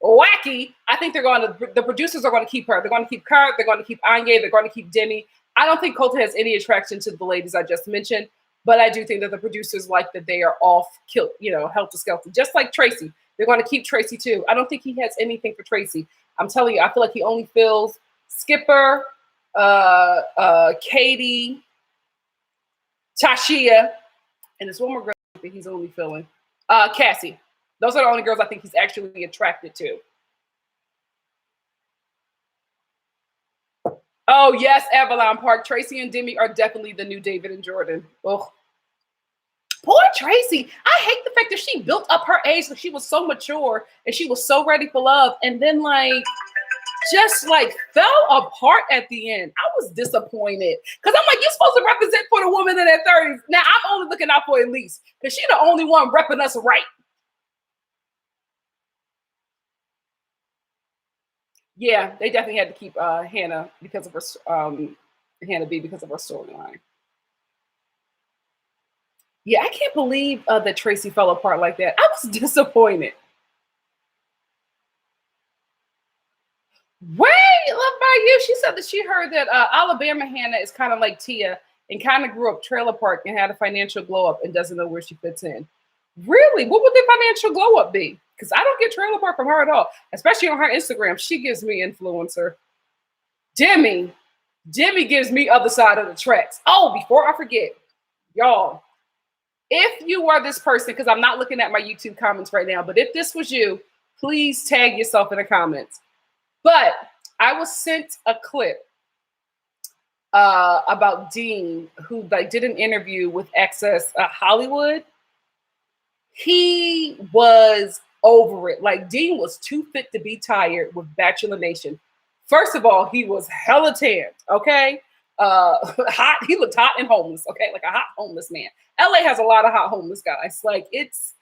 wacky, I think the producers are going to keep her. They're going to keep Kurt, they're going to keep Anya, they're going to keep Demi. I don't think Colton has any attraction to the ladies I just mentioned, but I do think that the producers like that they are off killed, helter skelter, just like Tracy. They're going to keep Tracy too. I don't think he has anything for Tracy. I'm telling you, I feel like he only feels Skipper, Katie, Tashia, and there's one more girl that he's only feeling. Cassie. Those are the only girls I think he's actually attracted to. Oh, yes, Avalon Park. Tracy and Demi are definitely the new David and Jordan. Ugh. Poor Tracy. I hate the fact that she built up her age, like she was so mature and she was so ready for love. And then just fell apart at the end. I was disappointed. Because I'm like, you're supposed to represent for the woman in their 30s. Now I'm only looking out for Elise. Because she's the only one repping us right. Yeah, they definitely had to keep Hannah because of her Hannah B because of her storyline. Yeah, I can't believe that Tracy fell apart like that. I was disappointed. Wait, love by you. She said that she heard that Alabama Hannah is kind of like Tia and kind of grew up trailer park and had a financial glow up and doesn't know where she fits in. Really? What would the financial glow up be? Because I don't get trailer park from her at all, especially on her Instagram. She gives me influencer. Demi gives me other side of the tracks. Oh, before I forget, y'all, if you are this person, because I'm not looking at my YouTube comments right now, but if this was you, please tag yourself in the comments. But I was sent a clip about Dean, who did an interview with Access Hollywood. He was over it. Like Dean was too fit to be tired with Bachelor Nation. First of all, he was hella tanned, okay? Hot. He looked hot and homeless, okay? Like a hot homeless man. LA has a lot of hot homeless guys. Like it's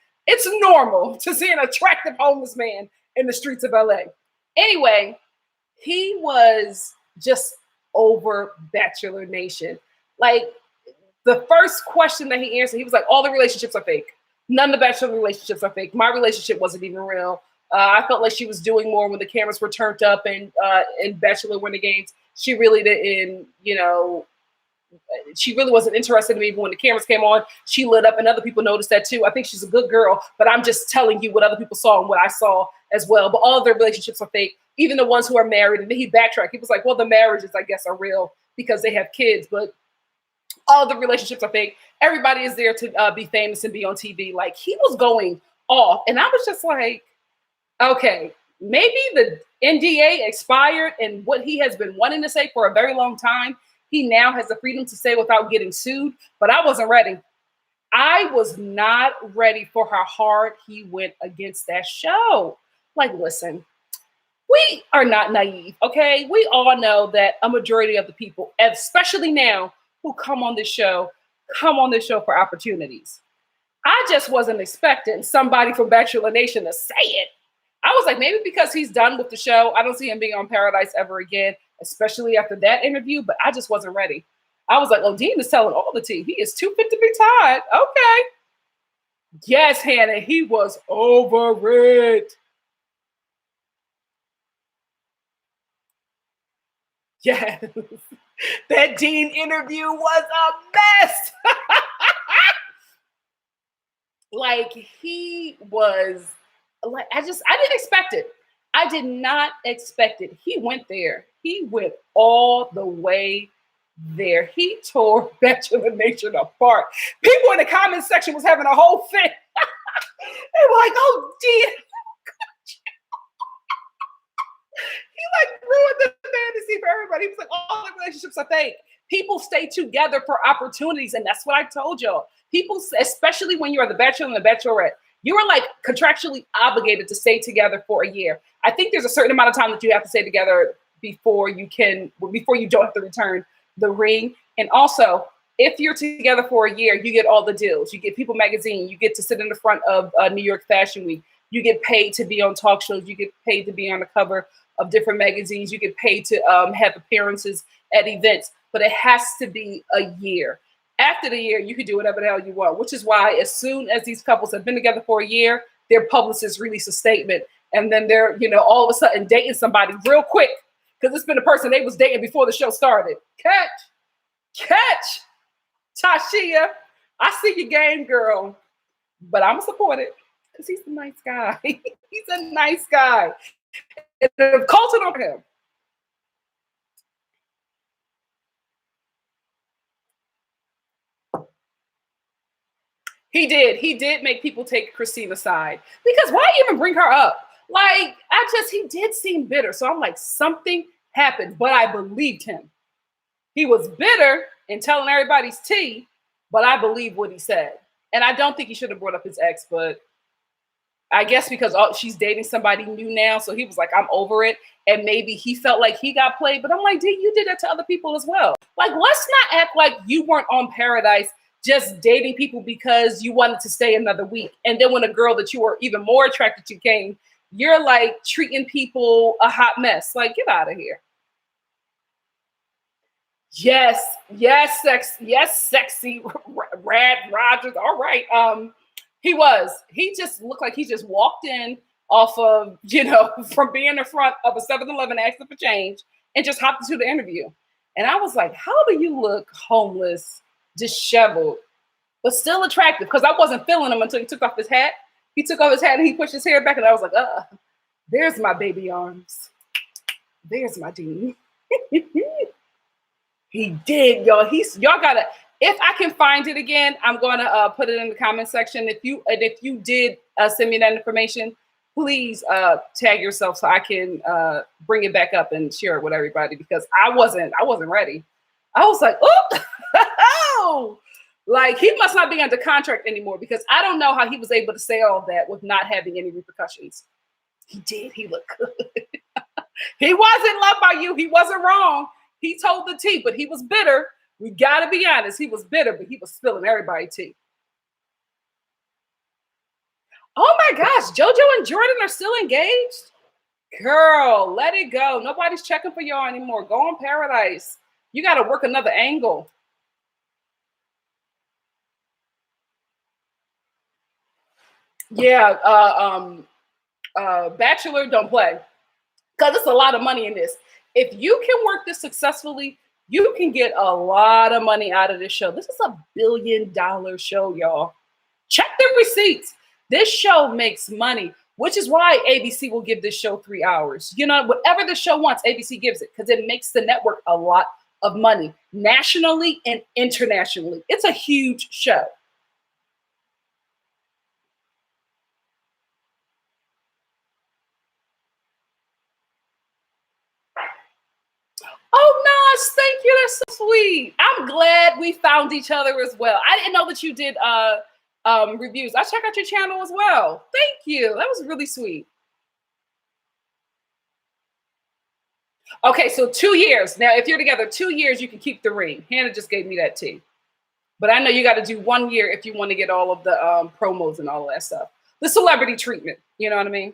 normal to see an attractive homeless man in the streets of LA. Anyway, he was just over Bachelor Nation. Like the first question that he answered, he was like, all the relationships are fake. None of the Bachelor relationships are fake. My relationship wasn't even real. I felt like she was doing more when the cameras were turned up and Bachelor won the games. She really didn't, she really wasn't interested in me. Even when the cameras came on, she lit up and other people noticed that too. I think she's a good girl, but I'm just telling you what other people saw and what I saw as well. But all of their relationships are fake, even the ones who are married. And then he backtracked. He was like, well, the marriages, I guess, are real because they have kids, but all the relationships are fake. Everybody is there to be famous and be on TV. Like he was going off. And I was just like, okay, maybe the NDA expired and what he has been wanting to say for a very long time, he now has the freedom to say without getting sued. But I wasn't ready. I was not ready for how hard he went against that show. Like, listen, we are not naive, okay? We all know that a majority of the people, especially now, who come on this show, come on this show for opportunities. I just wasn't expecting somebody from Bachelor Nation to say it. I was like, maybe because he's done with the show, I don't see him being on Paradise ever again, especially after that interview, but I just wasn't ready. I was like, oh, Dean is telling all the tea. He is too fit to be tied. Okay. Yes, Hannah, he was over it. Yes. That Dean interview was a mess. Like he was like I didn't expect it. I did not expect it. He went there. He went all the way there. He tore Bachelor Nation apart. People in the comment section was having a whole fit. They were like, oh dear. He like ruined the fantasy for everybody. He was like, all the relationships are fake. People stay together for opportunities. And that's what I told y'all. People, especially when you're the Bachelor and the Bachelorette, you are like contractually obligated to stay together for a year. I think there's a certain amount of time that you have to stay together before you don't have to return the ring. And also, if you're together for a year, you get all the deals. You get People Magazine. You get to sit in the front of New York Fashion Week. You get paid to be on talk shows. You get paid to be on the cover of different magazines. You get paid to have appearances at events, but it has to be a year. After the year, you can do whatever the hell you want, which is why as soon as these couples have been together for a year, their publicists release a statement. And then they're, all of a sudden dating somebody real quick because it's been the person they was dating before the show started. Catch, Tashia. I see your game, girl, but I'm going to support it because he's a nice guy. He's a nice guy. And if Colton over him. He did make people take Christina aside. Because why even bring her up? Like, he did seem bitter. So I'm like, something happened, but I believed him. He was bitter and telling everybody's tea, but I believe what he said. And I don't think he should have brought up his ex, but I guess because she's dating somebody new now. So he was like, I'm over it. And maybe he felt like he got played. But I'm like, dude, you did that to other people as well. Like, let's not act like you weren't on Paradise just dating people because you wanted to stay another week. And then when a girl that you were even more attracted to came, you're like treating people a hot mess. Like, get out of here. Yes, sexy Rad Rogers. All right. He just looked like he just walked in off of, from being in front of a 7-Eleven asking for change and just hopped into the interview. And I was like, how do you look homeless, disheveled, but still attractive? Because I wasn't feeling him until he took off his hat. He took off his hat and he pushed his hair back, and I was like, there's my baby arms. There's my Dean. He did, y'all. Y'all gotta. If I can find it again, I'm gonna put it in the comment section. If you did send me that information, please tag yourself so I can bring it back up and share it with everybody, because I wasn't ready. I was like, oh, like he must not be under contract anymore, because I don't know how he was able to say all that with not having any repercussions. He did. He looked good. He wasn't loved by you. He wasn't wrong. He told the tea, but he was bitter. We got to be honest. He was bitter, but he was spilling everybody's tea. Oh my gosh. JoJo and Jordan are still engaged? Girl, let it go. Nobody's checking for y'all anymore. Go on Paradise. You got to work another angle. Yeah. Bachelor, don't play. Because it's a lot of money in this. If you can work this successfully, you can get a lot of money out of this show. This is a $1 billion show, y'all. Check the receipts. This show makes money, which is why ABC will give this show 3 hours. Whatever the show wants, ABC gives it, because it makes the network a lot of money nationally and internationally. It's a huge show. Oh, nice. Thank you. That's so sweet. I'm glad we found each other as well. I didn't know that you did reviews. I check out your channel as well. Thank you. That was really sweet. Okay, so 2 years. Now, if you're together 2 years, you can keep the ring. Hannah just gave me that tea. But I know you got to do 1 year if you want to get all of the promos and all of that stuff. The celebrity treatment. You know what I mean?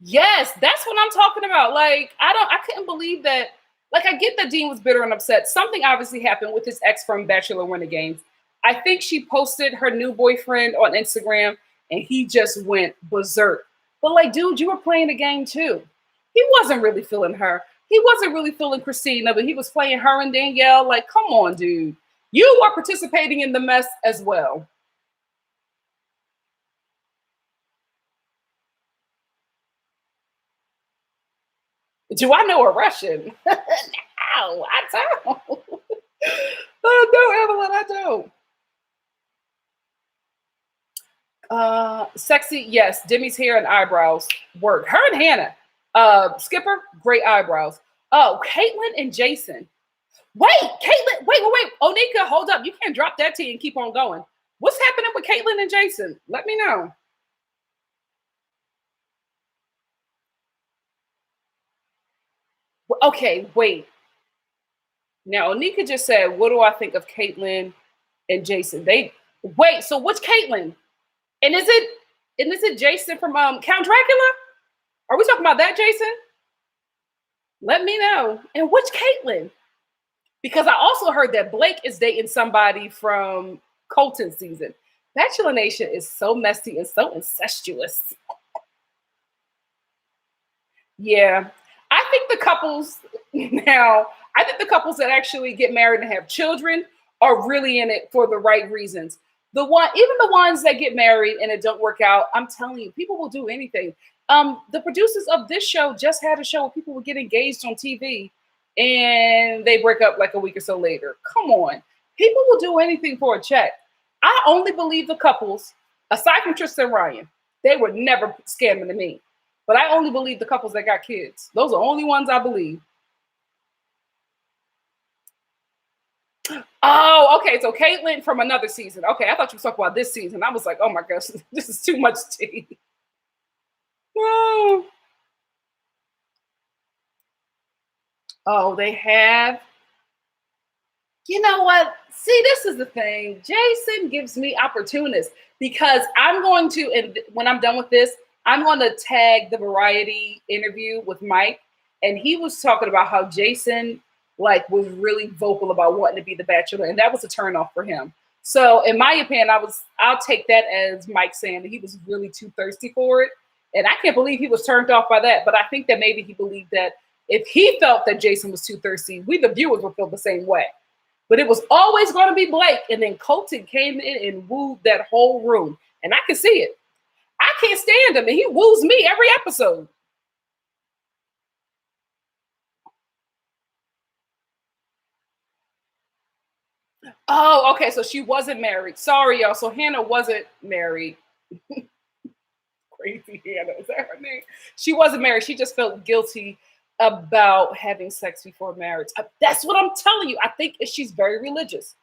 Yes, that's what I'm talking about. Like, I couldn't believe that. Like, I get that Dean was bitter and upset. Something obviously happened with his ex from Bachelor Winter Games. I think she posted her new boyfriend on Instagram and he just went berserk. But, like, dude, you were playing the game too. He wasn't really feeling her. He wasn't really feeling Christina, but he was playing her and Danielle. Like, come on, dude. You were participating in the mess as well. Do I know a Russian? No, I don't. No, Evelyn, I don't. Sexy, yes. Demi's hair and eyebrows work. Her and Hannah. Skipper, great eyebrows. Oh, Caitlyn and Jason. Wait, Caitlyn, wait. Onika, hold up. You can't drop that tea and keep on going. What's happening with Caitlyn and Jason? Let me know. Okay, wait. Now, Onika just said, what do I think of Caitlyn and Jason? They wait, so which Caitlyn? And is it Jason from Count Dracula? Are we talking about that Jason? Let me know. And which Caitlyn? Because I also heard that Blake is dating somebody from Colton season. Bachelor Nation is so messy and so incestuous. Yeah. I think the couples now, I think the couples that actually get married and have children are really in it for the right reasons. Even the ones that get married and it don't work out, I'm telling you, people will do anything. The producers of this show just had a show where people would get engaged on TV and they break up like a week or so later. Come on. People will do anything for a check. I only believe the couples, aside from Tristan and Ryan, they were never scamming to me. But I only believe the couples that got kids. Those are the only ones I believe. Oh, okay. So Caitlyn from another season. Okay, I thought you were talking about this season. I was like, oh my gosh, this is too much tea. Oh, oh, they have. You know what? See, this is the thing. Jason gives me opportunists because I'm going to, and when I'm done with this, I'm going to tag the variety interview with Mike. And he was talking about how Jason like was really vocal about wanting to be the bachelor, and that was a turnoff for him. So in my opinion, I'll take that as Mike saying that he was really too thirsty for it. And I can't believe he was turned off by that. But I think that maybe he believed that if he felt that Jason was too thirsty, we the viewers would feel the same way. But it was always going to be Blake. And then Colton came in and wooed that whole room. And I can see it. I can't stand him. And he woos me every episode. Oh, okay. So she wasn't married. Sorry, y'all. So Hannah wasn't married. Crazy Hannah. Is that her name? She wasn't married. She just felt guilty about having sex before marriage. That's what I'm telling you. I think she's very religious.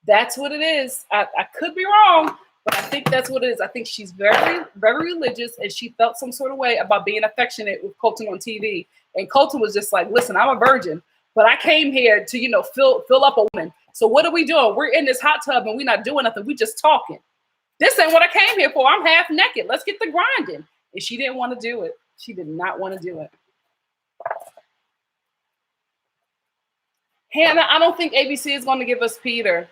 That's what it is. I could be wrong, but I think that's what it is. I think she's very, very religious, and she felt some sort of way about being affectionate with Colton on TV. And Colton was just like, "Listen, I'm a virgin, but I came here to, fill up a woman. So what are we doing? We're in this hot tub and we're not doing nothing. We just talking. This ain't what I came here for. I'm half naked. Let's get the grinding." And she didn't want to do it. She did not want to do it. Hannah, I don't think ABC is going to give us Peter.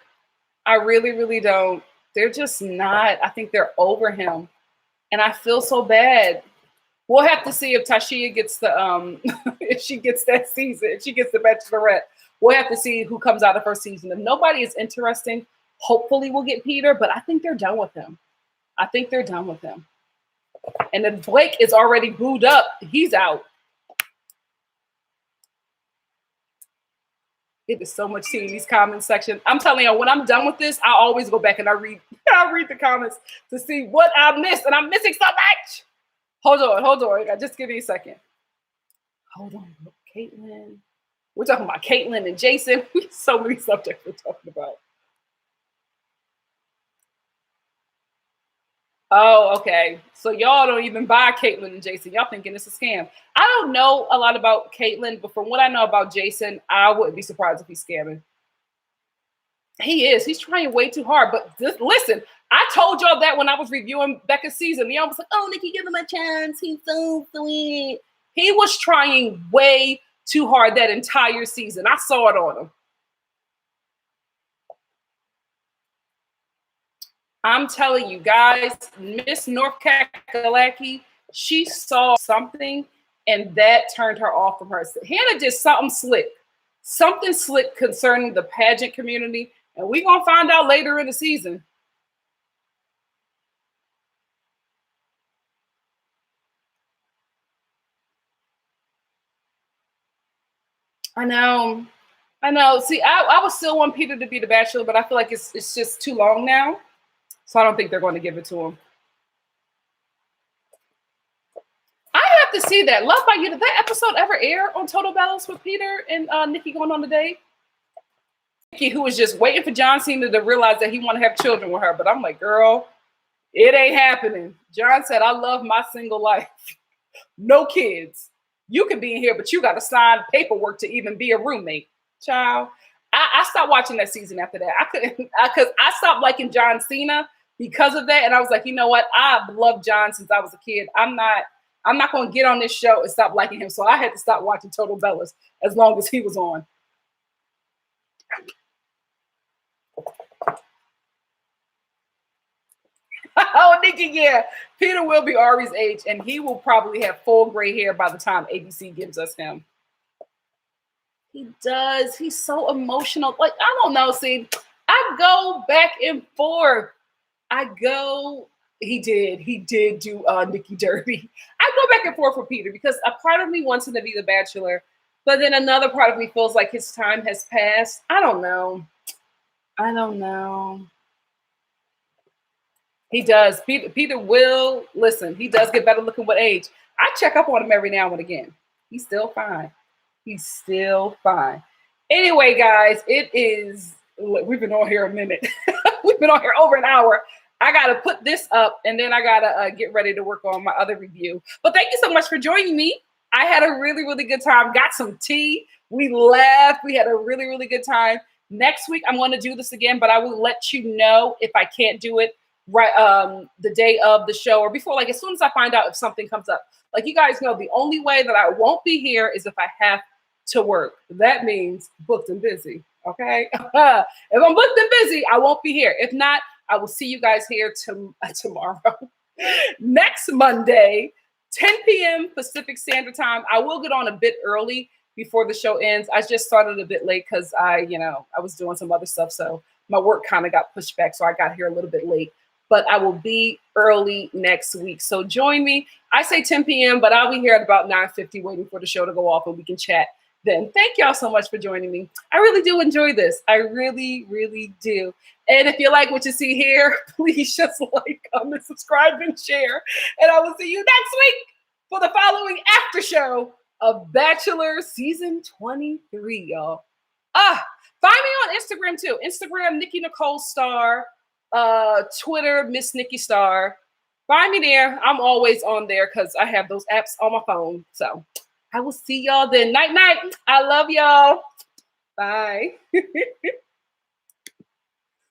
I really, really don't. They're just not. I think they're over him. And I feel so bad. We'll have to see if Tashia gets the if she gets that season, if she gets the Bachelorette. We'll have to see who comes out of her season. If nobody is interesting, hopefully we'll get Peter, but I think they're done with him. I think they're done with him. And if Blake is already booed up, he's out. It is so much tea in these comment section. I'm telling you, when I'm done with this, I always go back and I read the comments to see what I missed, and I'm missing so much. Hold on. Just give me a second. Hold on, Caitlyn. We're talking about Caitlyn and Jason. So many subjects we're talking about. Oh, okay. So y'all don't even buy Caitlyn and Jason. Y'all thinking it's a scam. I don't know a lot about Caitlyn, but from what I know about Jason, I wouldn't be surprised if he's scamming. He is. He's trying way too hard. But just listen, I told y'all that when I was reviewing Becca's season. Y'all was like, oh, Nikki, give him a chance. He's so sweet. He was trying way too hard that entire season. I saw it on him. I'm telling you guys, Miss North Kakalaki, she saw something and that turned her off from her. Hannah did something slick concerning the pageant community, and we're gonna find out later in the season. I know, I know. See, I would still want Peter to be the Bachelor, but I feel like it's just too long now, so I don't think they're going to give it to him. I have to see that. Love by You. Did that episode ever air on Total Balance with Peter and Nikki going on a date? Nikki, who was just waiting for John Cena to realize that he want to have children with her, but I'm like, girl, it ain't happening. John said, I love my single life. No kids. You can be in here, but you got to sign paperwork to even be a roommate. Child. I stopped watching that season after that. I couldn't, because I stopped liking John Cena because of that. And I was like, you know what? I've loved John since I was a kid. I'm not going to get on this show and stop liking him. So I had to stop watching Total Bellas as long as he was on. Oh, Nikki, yeah. Peter will be Ari's age, and he will probably have full gray hair by the time ABC gives us him. He does. He's so emotional. Like, I don't know. See, I go back and forth. He did do Nikki Derby. I go back and forth for Peter because a part of me wants him to be the Bachelor, but then another part of me feels like his time has passed. I don't know. He does. Peter will listen. He does get better looking with age. I check up on him every now and again. He's still fine. He's still fine. Anyway, guys, we've been on here a minute. We've been on here over an hour. I got to put this up and then I got to get ready to work on my other review. But thank you so much for joining me. I had a really, really good time. Got some tea. We laughed. We had a really, really good time. Next week, I'm going to do this again, but I will let you know if I can't do it right the day of the show or before, like as soon as I find out if something comes up. Like you guys know, the only way that I won't be here is if I have to work. That means booked and busy. Okay. If I'm booked and busy, I won't be here. If not, I will see you guys here tomorrow. Next Monday, 10 p.m. Pacific Standard Time. I will get on a bit early before the show ends. I just started a bit late because I was doing some other stuff. So my work kind of got pushed back. So I got here a little bit late. But I will be early next week. So join me. I say 10 p.m., but I'll be here at about 9:50 waiting for the show to go off and we can chat then. Thank y'all so much for joining me. I really do enjoy this. I really, really do. And if you like what you see here, please just like, comment, subscribe, and share. And I will see you next week for the following after show of Bachelor Season 23, y'all. Find me on Instagram too. Instagram, Nikki Nicole Star. Twitter, Miss Nikki Star. Find me there. I'm always on there because I have those apps on my phone. So I will see y'all then. Night, night. I love y'all. Bye.